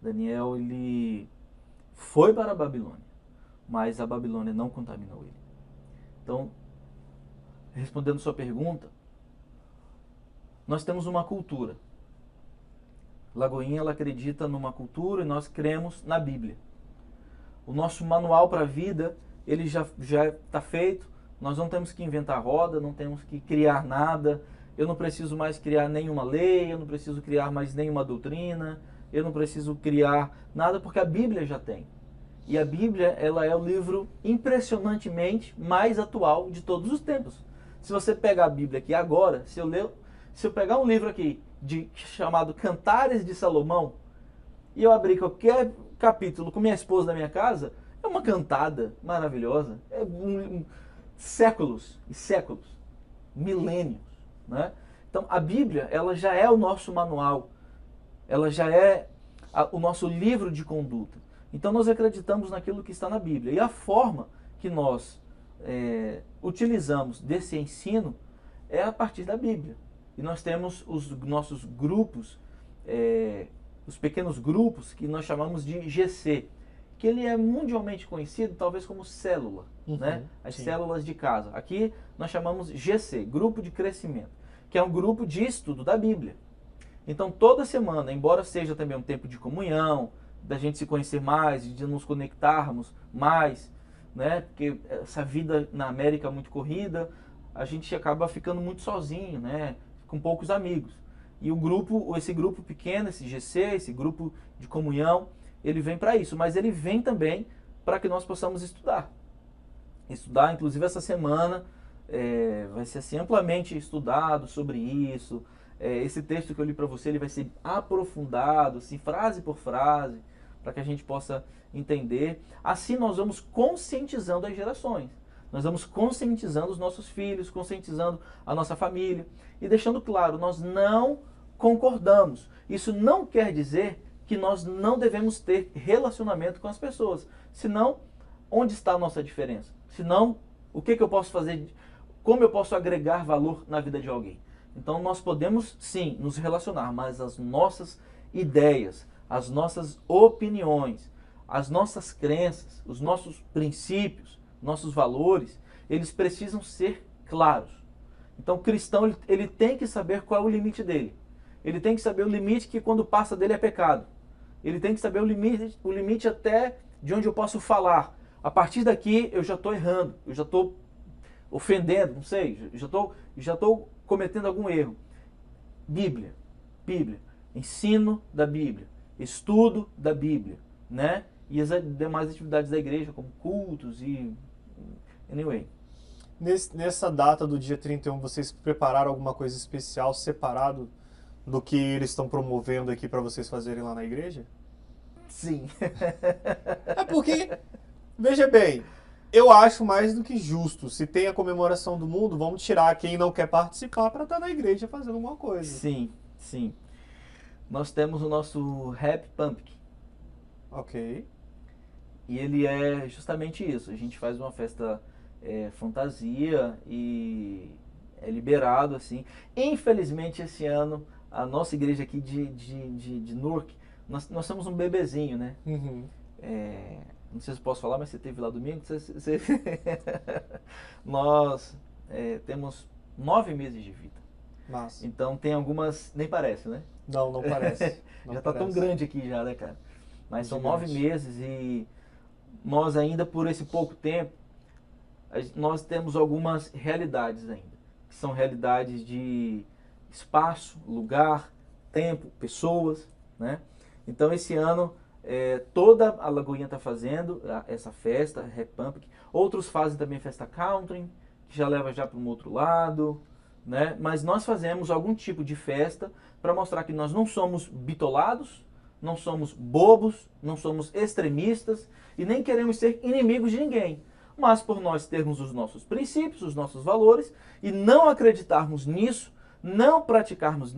Daniel, ele foi para a Babilônia, mas a Babilônia não contaminou ele. Então, respondendo sua pergunta, nós temos uma cultura. Lagoinha, ela acredita numa cultura e nós cremos na Bíblia. O nosso manual para a vida, ele já está feito. Nós não temos que inventar roda, não temos que criar nada. Eu não preciso mais criar nenhuma lei, eu não preciso criar mais nenhuma doutrina. eu não preciso criar nada, porque a Bíblia já tem. E a Bíblia, ela é o livro impressionantemente mais atual de todos os tempos. Se você pegar a Bíblia aqui agora, se eu pegar um livro aqui chamado Cantares de Salomão, e eu abrir qualquer capítulo com minha esposa na minha casa, é uma cantada maravilhosa. É séculos e séculos, milênios, né? Então a Bíblia, ela já é o nosso manual, ela já é o nosso livro de conduta. Então nós acreditamos naquilo que está na Bíblia. E a forma que nós utilizamos desse ensino é a partir da Bíblia. E nós temos os nossos grupos, os pequenos grupos que nós chamamos de GC, que ele é mundialmente conhecido talvez como célula, né? As células de casa. Aqui nós chamamos GC, Grupo de Crescimento, que é um grupo de estudo da Bíblia. Então toda semana, embora seja também um tempo de comunhão, da gente se conhecer mais, de nos conectarmos mais, né? Porque essa vida na América é muito corrida, a gente acaba ficando muito sozinho, né? Com poucos amigos. E esse grupo pequeno, esse GC, esse grupo de comunhão, ele vem para isso, mas ele vem também para que nós possamos estudar. Estudar, inclusive essa semana, vai ser assim, amplamente estudado sobre isso. Esse texto que eu li para você, ele vai ser aprofundado, assim, frase por frase, para que a gente possa entender. Assim nós vamos conscientizando as gerações. Nós vamos conscientizando os nossos filhos, conscientizando a nossa família e deixando claro, nós não concordamos. Isso não quer dizer que nós não devemos ter relacionamento com as pessoas. Senão, onde está a nossa diferença? Senão, o que eu posso fazer? Como eu posso agregar valor na vida de alguém? Então, nós podemos, sim, nos relacionar, mas as nossas ideias, as nossas opiniões, as nossas crenças, os nossos princípios, nossos valores, eles precisam ser claros. Então, o cristão, ele tem que saber qual é o limite dele. Ele tem que saber o limite que quando passa dele é pecado. Ele tem que saber o limite até de onde eu posso falar. A partir daqui eu já estou errando, eu já estou ofendendo, não sei, já estou cometendo algum erro. Bíblia, ensino da Bíblia, estudo da Bíblia, né? E as demais atividades da igreja, como cultos e... Anyway. Nessa data do dia 31, vocês prepararam alguma coisa especial separado do que eles estão promovendo aqui para vocês fazerem lá na igreja? Sim. É porque, veja bem, eu acho mais do que justo. Se tem a comemoração do mundo, vamos tirar quem não quer participar para estar na igreja fazendo alguma coisa. Sim, sim. Nós temos o nosso Happy Pumpkin. Ok. E ele é justamente isso. A gente faz uma festa fantasia e é liberado, assim. Infelizmente, esse ano, a nossa igreja aqui de Newark, nós somos um bebezinho, né? Uhum. Não sei se posso falar, mas você esteve lá domingo. Nós temos 9 meses de vida. Massa. Então tem algumas... Nem parece, né? Não parece. Não já está tão grande aqui já, né, cara? Mas são 9 meses e nós ainda, por esse pouco tempo, nós temos algumas realidades ainda. Que são realidades de espaço, lugar, tempo, pessoas, né? Então esse ano toda a Lagoinha está fazendo essa festa, Happy Pumpkin. Outros fazem também festa country, que já leva já para um outro lado, né? Mas nós fazemos algum tipo de festa para mostrar que nós não somos bitolados, não somos bobos, não somos extremistas e nem queremos ser inimigos de ninguém. Mas por nós termos os nossos princípios, os nossos valores e não acreditarmos nisso, não praticarmos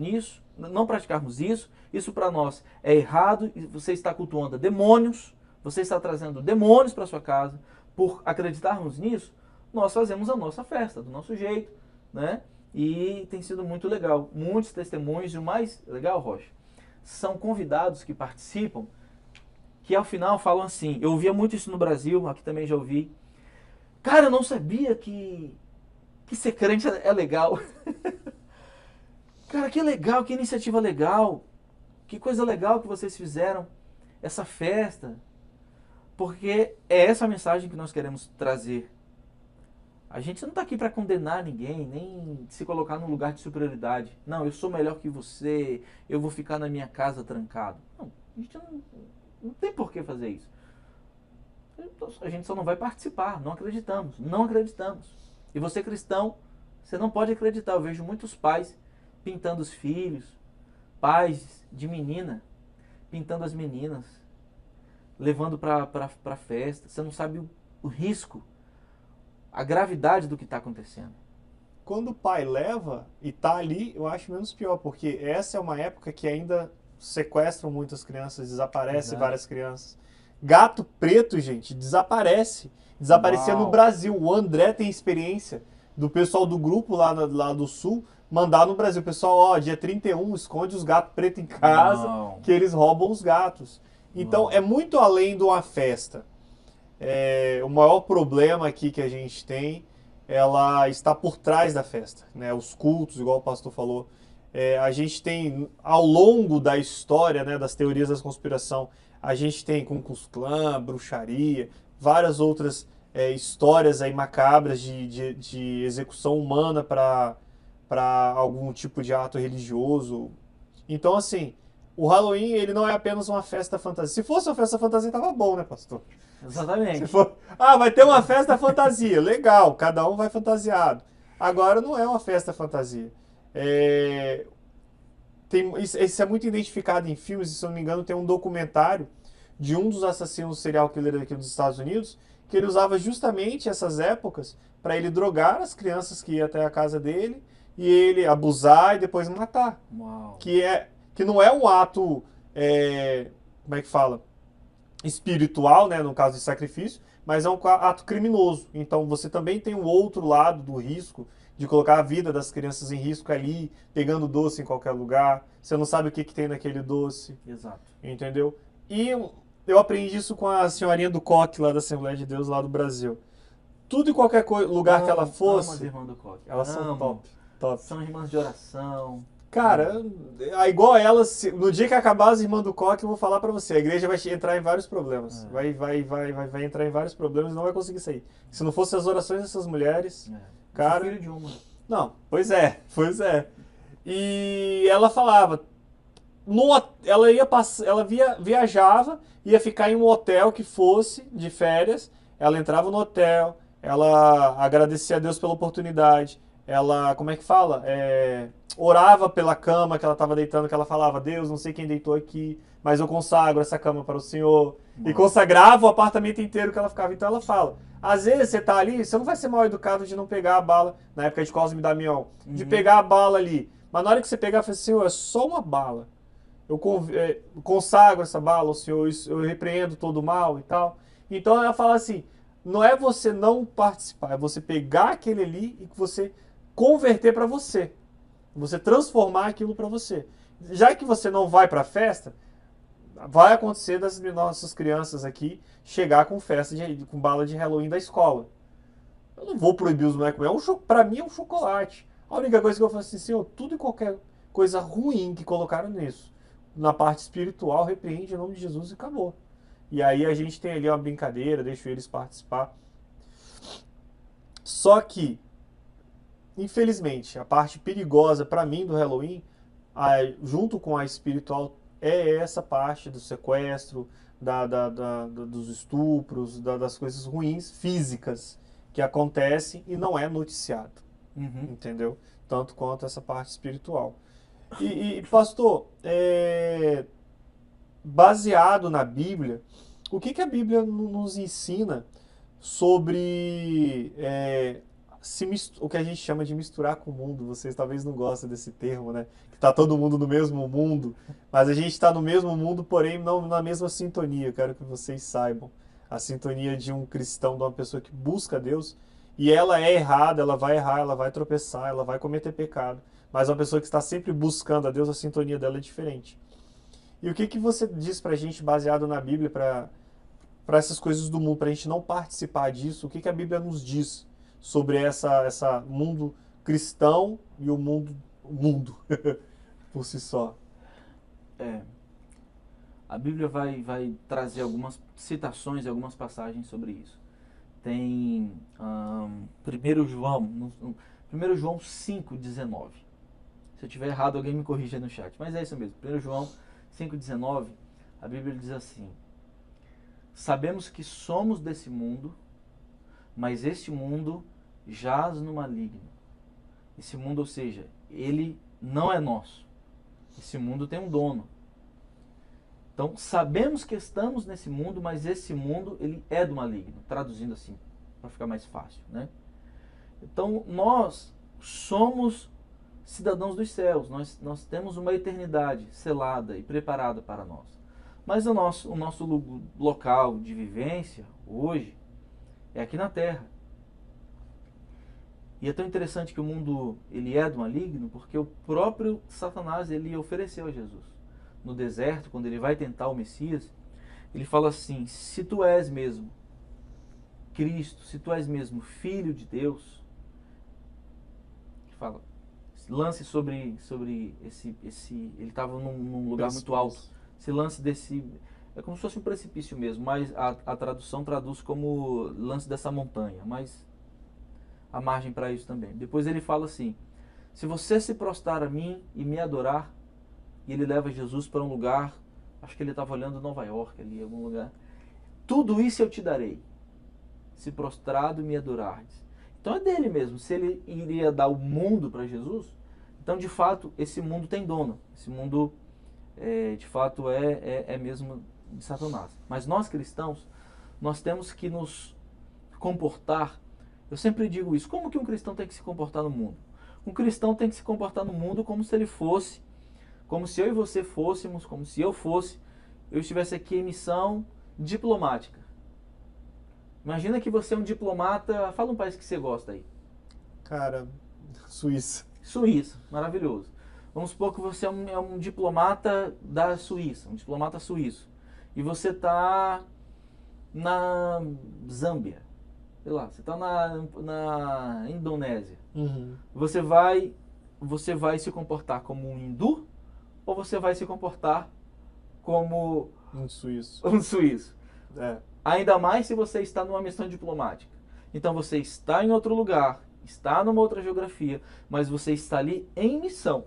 isso, isso para nós é errado e você está cultuando demônios, você está trazendo demônios para sua casa. Por acreditarmos nisso, nós fazemos a nossa festa do nosso jeito, né? E tem sido muito legal, muitos testemunhos e o mais legal, Rocha, são convidados que participam, que ao final falam assim, eu ouvia muito isso no Brasil, aqui também já ouvi, cara, eu não sabia que ser crente é legal. Cara, que legal, que iniciativa legal, que coisa legal que vocês fizeram, essa festa, porque é essa a mensagem que nós queremos trazer. A gente não está aqui para condenar ninguém, nem se colocar num lugar de superioridade. Não, eu sou melhor que você, eu vou ficar na minha casa trancado. Não, gente não tem por que fazer isso. A gente só não vai participar, não acreditamos, não acreditamos. E você cristão, você não pode acreditar. Eu vejo muitos pais pintando os filhos, pais de menina, pintando as meninas, levando para festa. Você não sabe o risco, a gravidade do que está acontecendo. Quando o pai leva e tá ali, eu acho menos pior, porque essa é uma época que ainda sequestram muitas crianças, desaparecem Exato. várias crianças. Gato preto, gente, desaparece. Desaparecia no Uau. Brasil. O André tem experiência do pessoal do grupo lá do sul mandar no Brasil. Pessoal, ó, dia 31, esconde os gatos pretos em casa, Não. que eles roubam os gatos. Então, Não. é muito além de uma festa. O maior problema aqui que a gente tem, ela está por trás da festa, né? Os cultos, igual o pastor falou. A gente tem, ao longo da história, né, das teorias da conspiração, a gente tem Ku Klux Klan, bruxaria, várias outras histórias aí macabras de execução humana para algum tipo de ato religioso. Então, assim, o Halloween, ele não é apenas uma festa fantasia. Se fosse uma festa fantasia, tava bom, né, pastor? Se Exatamente. for, vai ter uma festa fantasia, legal, cada um vai fantasiado. Agora não é uma festa fantasia. É, isso é muito identificado em filmes, e se eu não me engano, tem um documentário de um dos assassinos serial killer aqui dos Estados Unidos, que ele usava justamente essas épocas para ele drogar as crianças que iam até a casa dele e ele abusar e depois matar. Uau. Que não é um ato, como é que fala? Espiritual, né, no caso de sacrifício, mas é um ato criminoso. Então você também tem o outro lado do risco de colocar a vida das crianças em risco ali, pegando doce em qualquer lugar. Você não sabe o que tem naquele doce. Exato. Entendeu? E eu aprendi isso com a senhorinha do Coque lá da Assembleia de Deus lá do Brasil. Tudo e qualquer lugar que ela Amo as fosse, irmãs do Coque. elas são Amo. top. Top. São irmãs de oração. Cara, igual elas, no dia que acabar as irmãs do Coque, eu vou falar pra você, a igreja vai entrar em vários problemas. Vai entrar em vários problemas e não vai conseguir sair. Se não fossem as orações dessas mulheres, cara... Eu sou filho de uma. Não, pois é. E ela falava, ela ia viajava, ia ficar em um hotel que fosse de férias, ela entrava no hotel, ela agradecia a Deus pela oportunidade, ela, como é que fala? Orava pela cama que ela estava deitando, que ela falava, Deus, não sei quem deitou aqui, mas eu consagro essa cama para o Senhor. E consagrava o apartamento inteiro que ela ficava. Então ela fala, às vezes você tá ali, você não vai ser mal educado de não pegar a bala, na época de Cosme e Damião, de pegar a bala ali. Mas na hora que você pegar, fala assim, Senhor, é só uma bala. Eu consagro essa bala ao Senhor, eu repreendo todo o mal e tal. Então ela fala assim, não é você não participar, é você pegar aquele ali e você converter para você. Você transformar aquilo para você. Já que você não vai para a festa, vai acontecer das nossas crianças aqui chegar com festa com bala de Halloween da escola. Eu não vou proibir os moleques, para mim é um chocolate. A única coisa que eu falo assim, Senhor, tudo e qualquer coisa ruim que colocaram nisso, na parte espiritual, repreende em nome de Jesus e acabou. E aí a gente tem ali uma brincadeira, deixo eles participar. Só que, infelizmente, a parte perigosa para mim do Halloween, junto com a espiritual, é essa parte do sequestro, dos estupros, das coisas ruins físicas que acontecem e não é noticiado. Entendeu? Tanto quanto essa parte espiritual. E pastor, baseado na Bíblia, o que a Bíblia nos ensina sobre o que a gente chama de misturar com o mundo? Vocês talvez não gostem desse termo, né? Que tá todo mundo no mesmo mundo, mas a gente está no mesmo mundo, porém não na mesma sintonia. Eu quero que vocês saibam. A sintonia de um cristão, de uma pessoa que busca Deus, e ela é errada, ela vai errar, ela vai tropeçar, ela vai cometer pecado. Mas uma pessoa que está sempre buscando a Deus, a sintonia dela é diferente. E o que você diz pra gente, baseado na Bíblia, para essas coisas do mundo, pra gente não participar disso? O que a Bíblia nos diz sobre essa mundo cristão e o mundo por si só? A Bíblia vai trazer algumas citações, algumas passagens sobre isso. Tem 1 João 5,19. Se eu tiver errado, alguém me corrija no chat. Mas é isso mesmo. 1 João 5,19 A Bíblia diz assim: sabemos que somos desse mundo, mas este mundo jaz no maligno. Esse mundo, ou seja, ele não é nosso. Esse mundo tem um dono. Então, sabemos que estamos nesse mundo, mas esse mundo ele é do maligno. Traduzindo assim, para ficar mais fácil, né? Então, nós somos cidadãos dos céus. Nós temos uma eternidade selada e preparada para nós. Mas o nosso local de vivência, hoje, é aqui na Terra. E é tão interessante que o mundo ele é do maligno, porque o próprio Satanás ele ofereceu a Jesus. No deserto, quando ele vai tentar o Messias, ele fala assim: se tu és mesmo Cristo, se tu és mesmo Filho de Deus, ele fala, lance sobre esse ele estava num lugar muito alto, se lance desse, é como se fosse um precipício mesmo, mas a tradução traduz como lance dessa montanha, mas há margem para isso também. Depois ele fala assim: se você se prostrar a mim e me adorar, e ele leva Jesus para um lugar, acho que ele estava olhando Nova York ali, algum lugar, tudo isso eu te darei, se prostrado me adorares. Então é dele mesmo. Se ele iria dar o mundo para Jesus, então de fato esse mundo tem dono. Esse mundo de fato é mesmo de Satanás. Mas nós cristãos, nós temos que nos comportar. Eu sempre digo isso: como que um cristão tem que se comportar no mundo? Um cristão tem que se comportar no mundo como se ele fosse, como se eu e você fôssemos, como se eu estivesse aqui em missão diplomática. Imagina que você é um diplomata, fala um país que você gosta aí. Cara, Suíça. Suíça, maravilhoso. Vamos supor que você é um diplomata da Suíça, um diplomata suíço. E você está na Zâmbia, sei lá, você está na Indonésia. Uhum. Você vai se comportar como um hindu ou você vai se comportar como Um suíço. um suíço? É. Ainda mais se você está numa missão diplomática. Então você está em outro lugar, está numa outra geografia, mas você está ali em missão.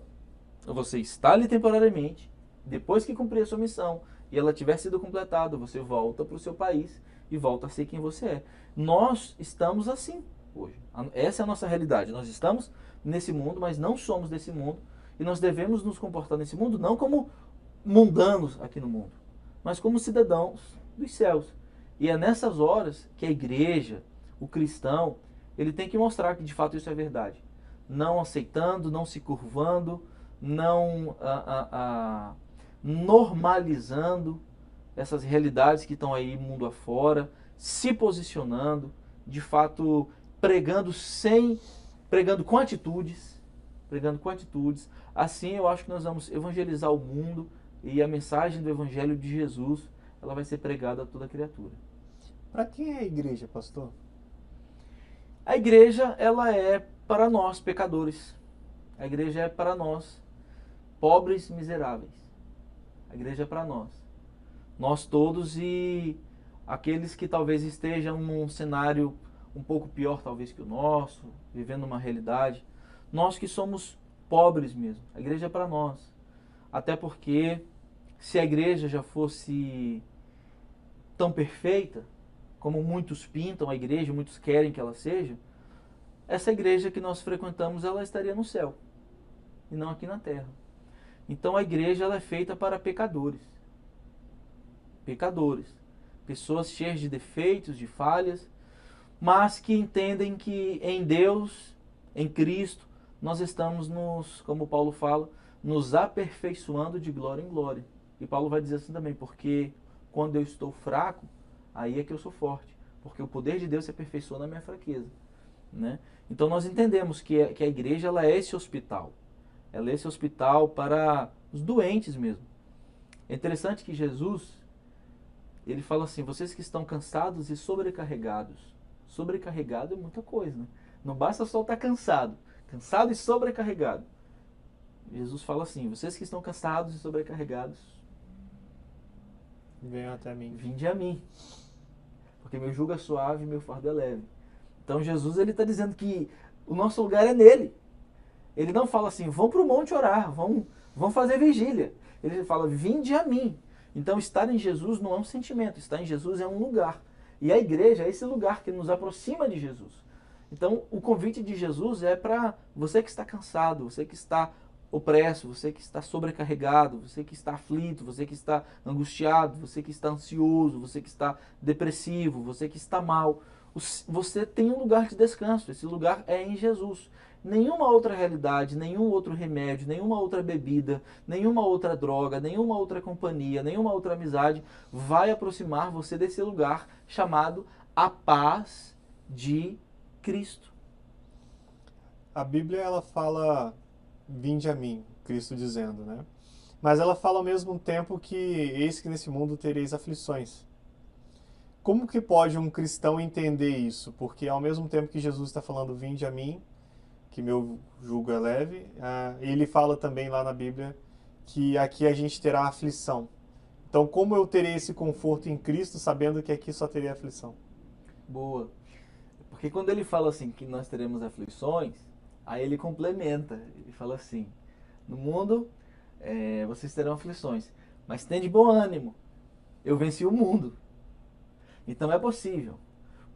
Você está ali temporariamente. Depois que cumprir a sua missão e ela tiver sido completada, você volta para o seu país e volta a ser quem você é. Nós estamos assim hoje. Essa é a nossa realidade. Nós estamos nesse mundo, mas não somos desse mundo. E nós devemos nos comportar nesse mundo não como mundanos aqui no mundo, mas como cidadãos dos céus. E é nessas horas que a igreja, o cristão, ele tem que mostrar que de fato isso é verdade. Não aceitando, não se curvando, não normalizando essas realidades que estão aí mundo afora, se posicionando, de fato pregando com atitudes, Assim eu acho que nós vamos evangelizar o mundo e a mensagem do evangelho de Jesus, ela vai ser pregada a toda criatura. Para quem é a igreja, pastor? A igreja, ela é para nós, pecadores. A igreja é para nós, pobres miseráveis. A igreja é para nós. Nós todos e aqueles que talvez estejam num cenário um pouco pior talvez que o nosso, vivendo uma realidade. Nós que somos pobres mesmo. A igreja é para nós. Até porque se a igreja já fosse tão perfeita, como muitos pintam a igreja, muitos querem que ela seja, essa igreja que nós frequentamos, ela estaria no céu, e não aqui na terra. Então a igreja ela é feita para pecadores. Pecadores. Pessoas cheias de defeitos, de falhas, mas que entendem que em Deus, em Cristo, nós estamos como Paulo fala, nos aperfeiçoando de glória em glória. E Paulo vai dizer assim também: porque quando eu estou fraco, aí é que eu sou forte. Porque o poder de Deus se aperfeiçoa na minha fraqueza. Né? Então nós entendemos que a igreja ela é esse hospital. Ela é esse hospital para os doentes mesmo. É interessante que Jesus, ele fala assim: vocês que estão cansados e sobrecarregados. Sobrecarregado é muita coisa, né? Não basta só estar cansado. Cansado e sobrecarregado. Jesus fala assim: vocês que estão cansados e sobrecarregados, venham até mim. Vinde a mim. Porque meu jugo é suave e meu fardo é leve. Então Jesus ele está dizendo que o nosso lugar é nele. Ele não fala assim: vão para o monte orar, vão fazer vigília. Ele fala: vinde a mim. Então, estar em Jesus não é um sentimento, estar em Jesus é um lugar. E a igreja é esse lugar que nos aproxima de Jesus. Então, o convite de Jesus é para você que está cansado, você que está opresso, você que está sobrecarregado, você que está aflito, você que está angustiado, você que está ansioso, você que está depressivo, você que está mal. Você tem um lugar de descanso, esse lugar é em Jesus. Nenhuma outra realidade, nenhum outro remédio, nenhuma outra bebida, nenhuma outra droga, nenhuma outra companhia, nenhuma outra amizade vai aproximar você desse lugar chamado a paz de Cristo. A Bíblia, ela fala, vinde a mim, Cristo dizendo, né? Mas ela fala ao mesmo tempo que eis que nesse mundo tereis aflições. Como que pode um cristão entender isso? Porque ao mesmo tempo que Jesus está falando, vinde a mim, que meu jugo é leve, ele fala também lá na Bíblia que aqui a gente terá aflição. Então, como eu terei esse conforto em Cristo, sabendo que aqui só teria aflição? Boa. Porque quando ele fala assim que nós teremos aflições, aí ele complementa. Ele fala assim, no mundo vocês terão aflições, mas tem de bom ânimo. Eu venci o mundo. Então é possível.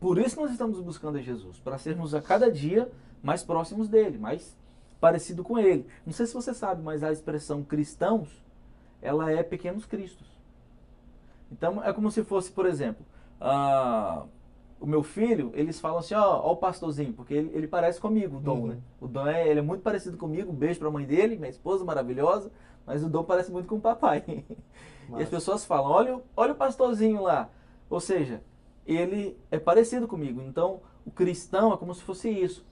Por isso nós estamos buscando a Jesus, para sermos a cada dia mais próximos dele, mais parecido com ele. Não sei se você sabe, mas a expressão cristãos, ela é pequenos cristos. Então é como se fosse, por exemplo, o meu filho, eles falam assim, ó o pastorzinho, porque ele parece comigo, o Dom, né? O Dom ele é muito parecido comigo, um beijo para a mãe dele, minha esposa maravilhosa, mas o Dom parece muito com o papai. E as pessoas falam, olha o pastorzinho lá. Ou seja, ele é parecido comigo. Então, o cristão é como se fosse isso.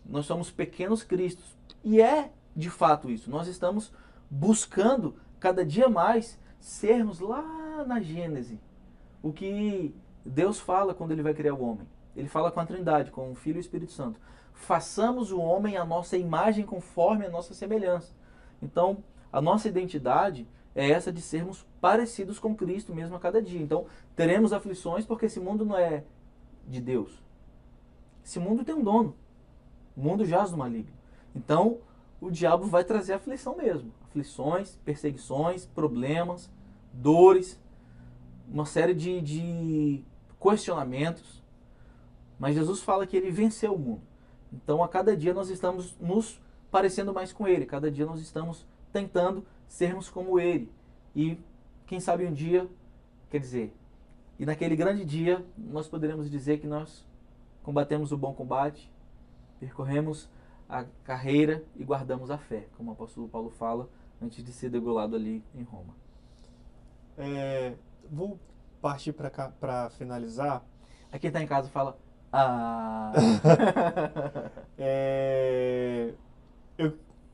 Nós somos pequenos cristos. E é de fato isso. Nós estamos buscando cada dia mais sermos lá na Gênese. O que Deus fala quando ele vai criar o homem. Ele fala com a Trindade, com o Filho e o Espírito Santo. Façamos o homem a nossa imagem conforme a nossa semelhança. Então, a nossa identidade é essa de sermos parecidos com Cristo mesmo a cada dia. Então, teremos aflições porque esse mundo não é de Deus. Esse mundo tem um dono. O mundo jaz no maligno. Então, o diabo vai trazer aflição mesmo. Aflições, perseguições, problemas, dores, uma série de questionamentos. Mas Jesus fala que ele venceu o mundo. Então, a cada dia nós estamos nos parecendo mais com ele. Cada dia nós estamos tentando sermos como ele. E quem sabe um dia, quer dizer, e naquele grande dia nós poderemos dizer que nós combatemos o bom combate, percorremos a carreira e guardamos a fé, como o apóstolo Paulo fala antes de ser degolado ali em Roma. Vou partir para finalizar. Aqui está em casa fala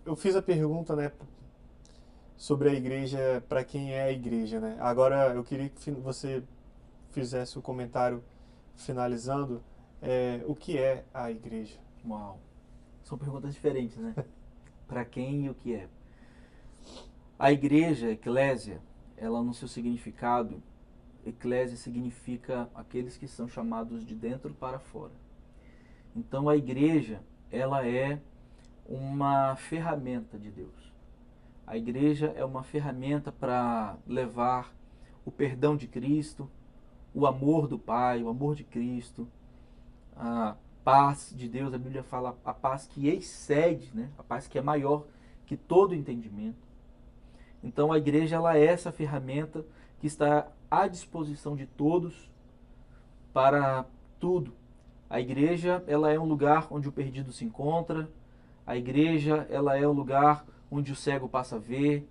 eu fiz a pergunta, né, sobre a igreja, para quem é a igreja, né? Agora eu queria que você fizesse o comentário finalizando, o que é a igreja? Uau, são perguntas diferentes, né? Para quem e o que é? A igreja, eclésia, ela no seu significado, eclésia significa aqueles que são chamados de dentro para fora. Então a igreja, ela é uma ferramenta de Deus. A igreja é uma ferramenta para levar o perdão de Cristo, o amor do Pai, o amor de Cristo, a paz de Deus. A Bíblia fala a paz que excede, né? A paz que é maior que todo entendimento. Então a igreja ela é essa ferramenta que está à disposição de todos para tudo. A igreja ela é um lugar onde o perdido se encontra. A igreja ela é o lugar onde o cego passa a ver.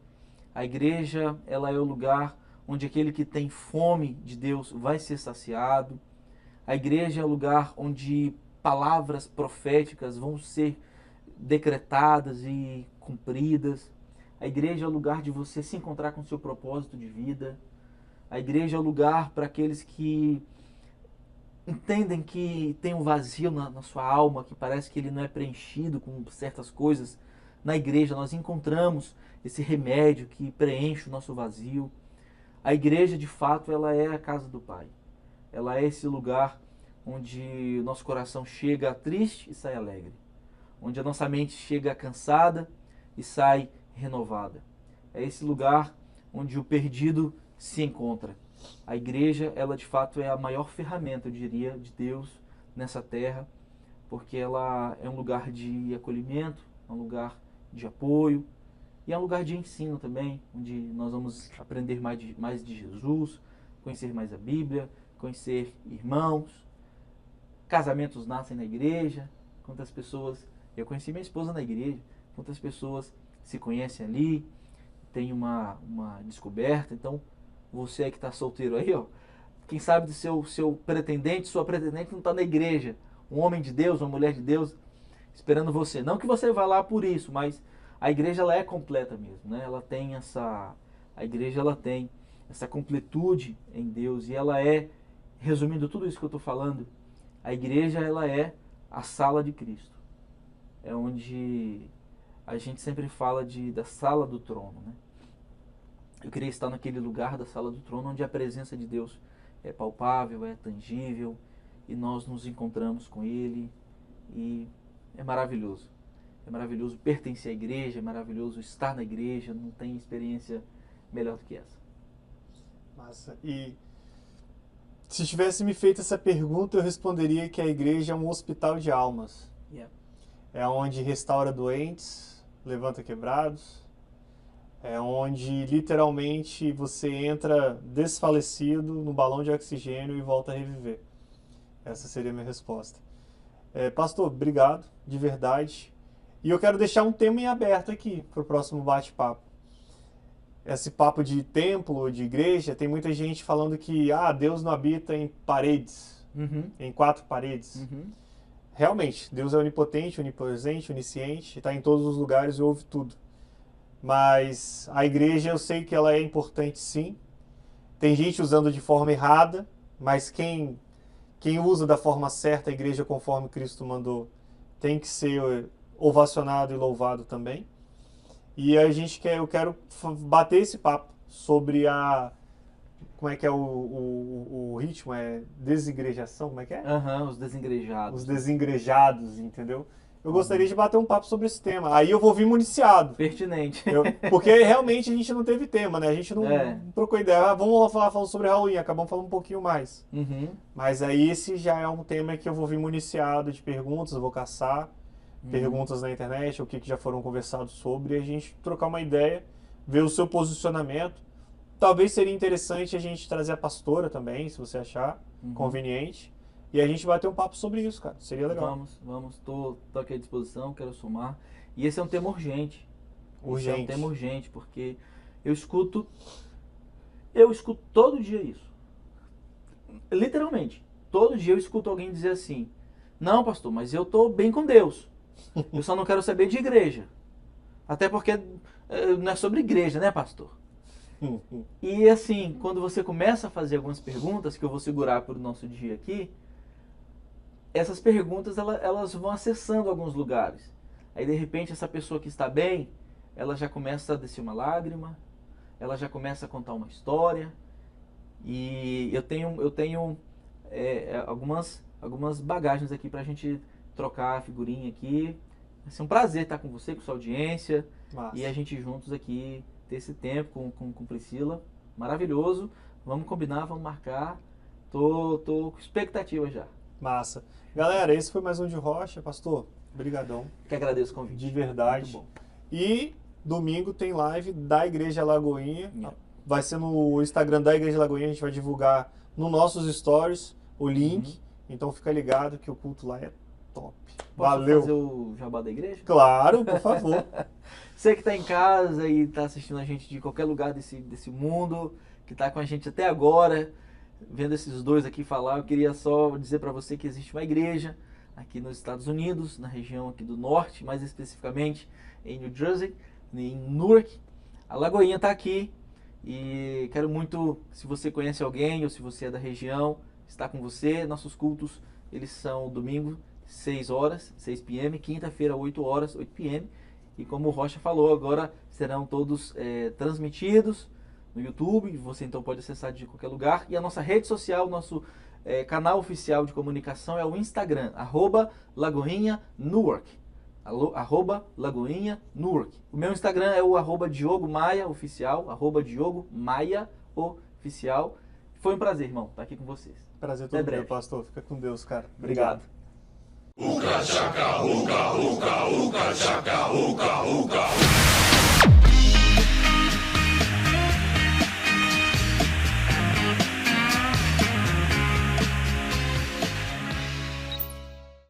A igreja ela é o lugar onde aquele que tem fome de Deus vai ser saciado. A igreja é o lugar onde palavras proféticas vão ser decretadas e cumpridas. A igreja é o lugar de você se encontrar com o seu propósito de vida. A igreja é o lugar para aqueles que entendem que tem um vazio na sua alma, que parece que ele não é preenchido com certas coisas. Na igreja nós encontramos esse remédio que preenche o nosso vazio. A igreja, de fato, ela é a casa do Pai. Ela é esse lugar onde o nosso coração chega triste e sai alegre. Onde a nossa mente chega cansada e sai renovada. É esse lugar onde o perdido se encontra. A igreja, ela de fato é a maior ferramenta, eu diria, de Deus nessa terra, porque ela é um lugar de acolhimento, é um lugar de apoio e é um lugar de ensino também, onde nós vamos aprender mais de Jesus, conhecer mais a Bíblia, conhecer irmãos. Casamentos nascem na igreja, quantas pessoas... Eu conheci minha esposa na igreja, quantas pessoas se conhecem ali, tem uma descoberta. Então, você que está solteiro aí, ó, quem sabe do seu pretendente, sua pretendente não está na igreja. Um homem de Deus, uma mulher de Deus, esperando você. Não que você vá lá por isso, mas a igreja ela é completa mesmo, né? A igreja ela tem essa completude em Deus e ela é, resumindo tudo isso que eu estou falando, a igreja ela é a sala de Cristo. É onde a gente sempre fala da sala do trono, né? Eu queria estar naquele lugar da sala do trono onde a presença de Deus é palpável, é tangível e nós nos encontramos com Ele e é maravilhoso. É maravilhoso pertencer à igreja, é maravilhoso estar na igreja, não tem experiência melhor do que essa. Massa. E se tivesse me feito essa pergunta, eu responderia que a igreja é um hospital de almas. Yeah. É onde restaura doentes, levanta quebrados, é onde literalmente você entra desfalecido no balão de oxigênio e volta a reviver. Essa seria a minha resposta. Pastor, obrigado, de verdade. E eu quero deixar um tema em aberto aqui para o próximo bate-papo. Esse papo de templo, de igreja, tem muita gente falando que Deus não habita em paredes, em 4 paredes. Realmente, Deus é onipotente, onipresente, onisciente, está em todos os lugares e ouve tudo. Mas a igreja, eu sei que ela é importante sim. Tem gente usando de forma errada, mas quem usa da forma certa a igreja conforme Cristo mandou tem que ser ovacionado e louvado também. E eu quero bater esse papo sobre como é que é o ritmo? É desigrejação? Como é que é? Os desengrejados. Os desengrejados, entendeu? Eu gostaria de bater um papo sobre esse tema. Aí eu vou vir municiado. Pertinente. Porque realmente a gente não teve tema, né? A gente não trocou ideia. Vamos lá falar sobre Halloween. Acabamos falando um pouquinho mais. Mas aí esse já é um tema que eu vou vir municiado de perguntas. Eu vou caçar perguntas na internet, o que já foram conversados sobre. E a gente trocar uma ideia, ver o seu posicionamento. Talvez seria interessante a gente trazer a pastora também, se você achar conveniente. E a gente bater um papo sobre isso, cara. Seria legal. Vamos. Tô aqui à disposição, quero somar. E esse é um tema urgente. Esse é um tema urgente, porque eu escuto todo dia isso. Literalmente. Todo dia eu escuto alguém dizer assim: não, pastor, mas eu tô bem com Deus. Eu só não quero saber de igreja. Até porque não é sobre igreja, né, pastor? E assim, quando você começa a fazer algumas perguntas, que eu vou segurar para o nosso dia aqui, essas perguntas elas vão acessando alguns lugares. Aí de repente essa pessoa que está bem, ela já começa a descer uma lágrima, ela já começa a contar uma história. E eu tenho algumas bagagens aqui para a gente trocar a figurinha aqui. Vai ser um prazer estar com você, com sua audiência. Massa. E a gente juntos aqui ter esse tempo com Priscila. Maravilhoso. Vamos combinar, vamos marcar. Tô com expectativa já. Massa. Galera, esse foi mais um de Rocha. Pastor, brigadão. Que agradeço o convite. De verdade. Muito bom. E domingo tem live da Igreja Lagoinha. Vai ser no Instagram da Igreja Lagoinha. A gente vai divulgar nos nossos stories o link. Então fica ligado que o culto lá é top. Valeu. Posso fazer o jabá da igreja? Claro, por favor. Você que está em casa e está assistindo a gente de qualquer lugar desse mundo, que está com a gente até agora, vendo esses dois aqui falar, eu queria só dizer para você que existe uma igreja aqui nos Estados Unidos, na região aqui do norte, mais especificamente em New Jersey, em Newark. A Lagoinha está aqui e quero muito, se você conhece alguém ou se você é da região, estar com você. Nossos cultos, eles são domingo, 6 horas, 6 p.m., quinta-feira, 8 horas, 8 p.m. E como o Rocha falou, agora serão todos transmitidos no YouTube. Você então pode acessar de qualquer lugar. E a nossa rede social, nosso canal oficial de comunicação é o Instagram, @LagoinhaNewark. @LagoinhaNewark. O meu Instagram é o @Diogo Maia Oficial, @Diogo Maia Oficial. Foi um prazer, irmão, estar aqui com vocês. Prazer Até todo breve. meu, pastor. Fica com Deus, cara. Obrigado. Obrigado. Uka chaka, uka, uka, uka chaka, uka, uka.